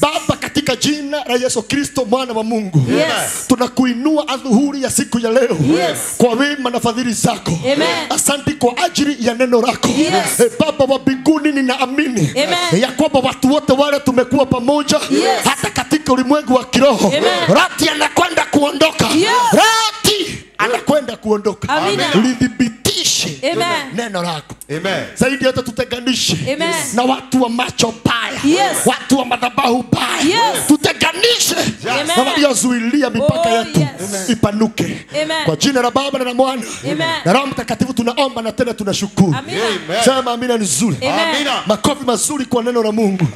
Speaker 5: Baba, katika jina la Yesu Kristo mwana wa Mungu, tunakuinua adhuhuri ya siku ya leo kwa wema na fadhili zako. Asante kwa ajili ya neno lako. Baba wa mbinguni, ninaamini ya kwamba watu wote wale tumekuwa pamoja hata katika ulimwengu wa kiroho, Rati anakwenda kuondoka. Rati anakwenda kuondoka. Lidhibitishe neno lako. Zaidi yote tutenganishe na watu wa macho mbaya, watu wa madhabahu mbaya. Tutenganishe na waliozuilia mipaka yetu ipanuke. Kwa jina la Baba na la Mwana na Roho Mtakatifu tunaomba na tena tunashukuru. Sema amina nzuri. Makofi mazuri kwa neno la Mungu.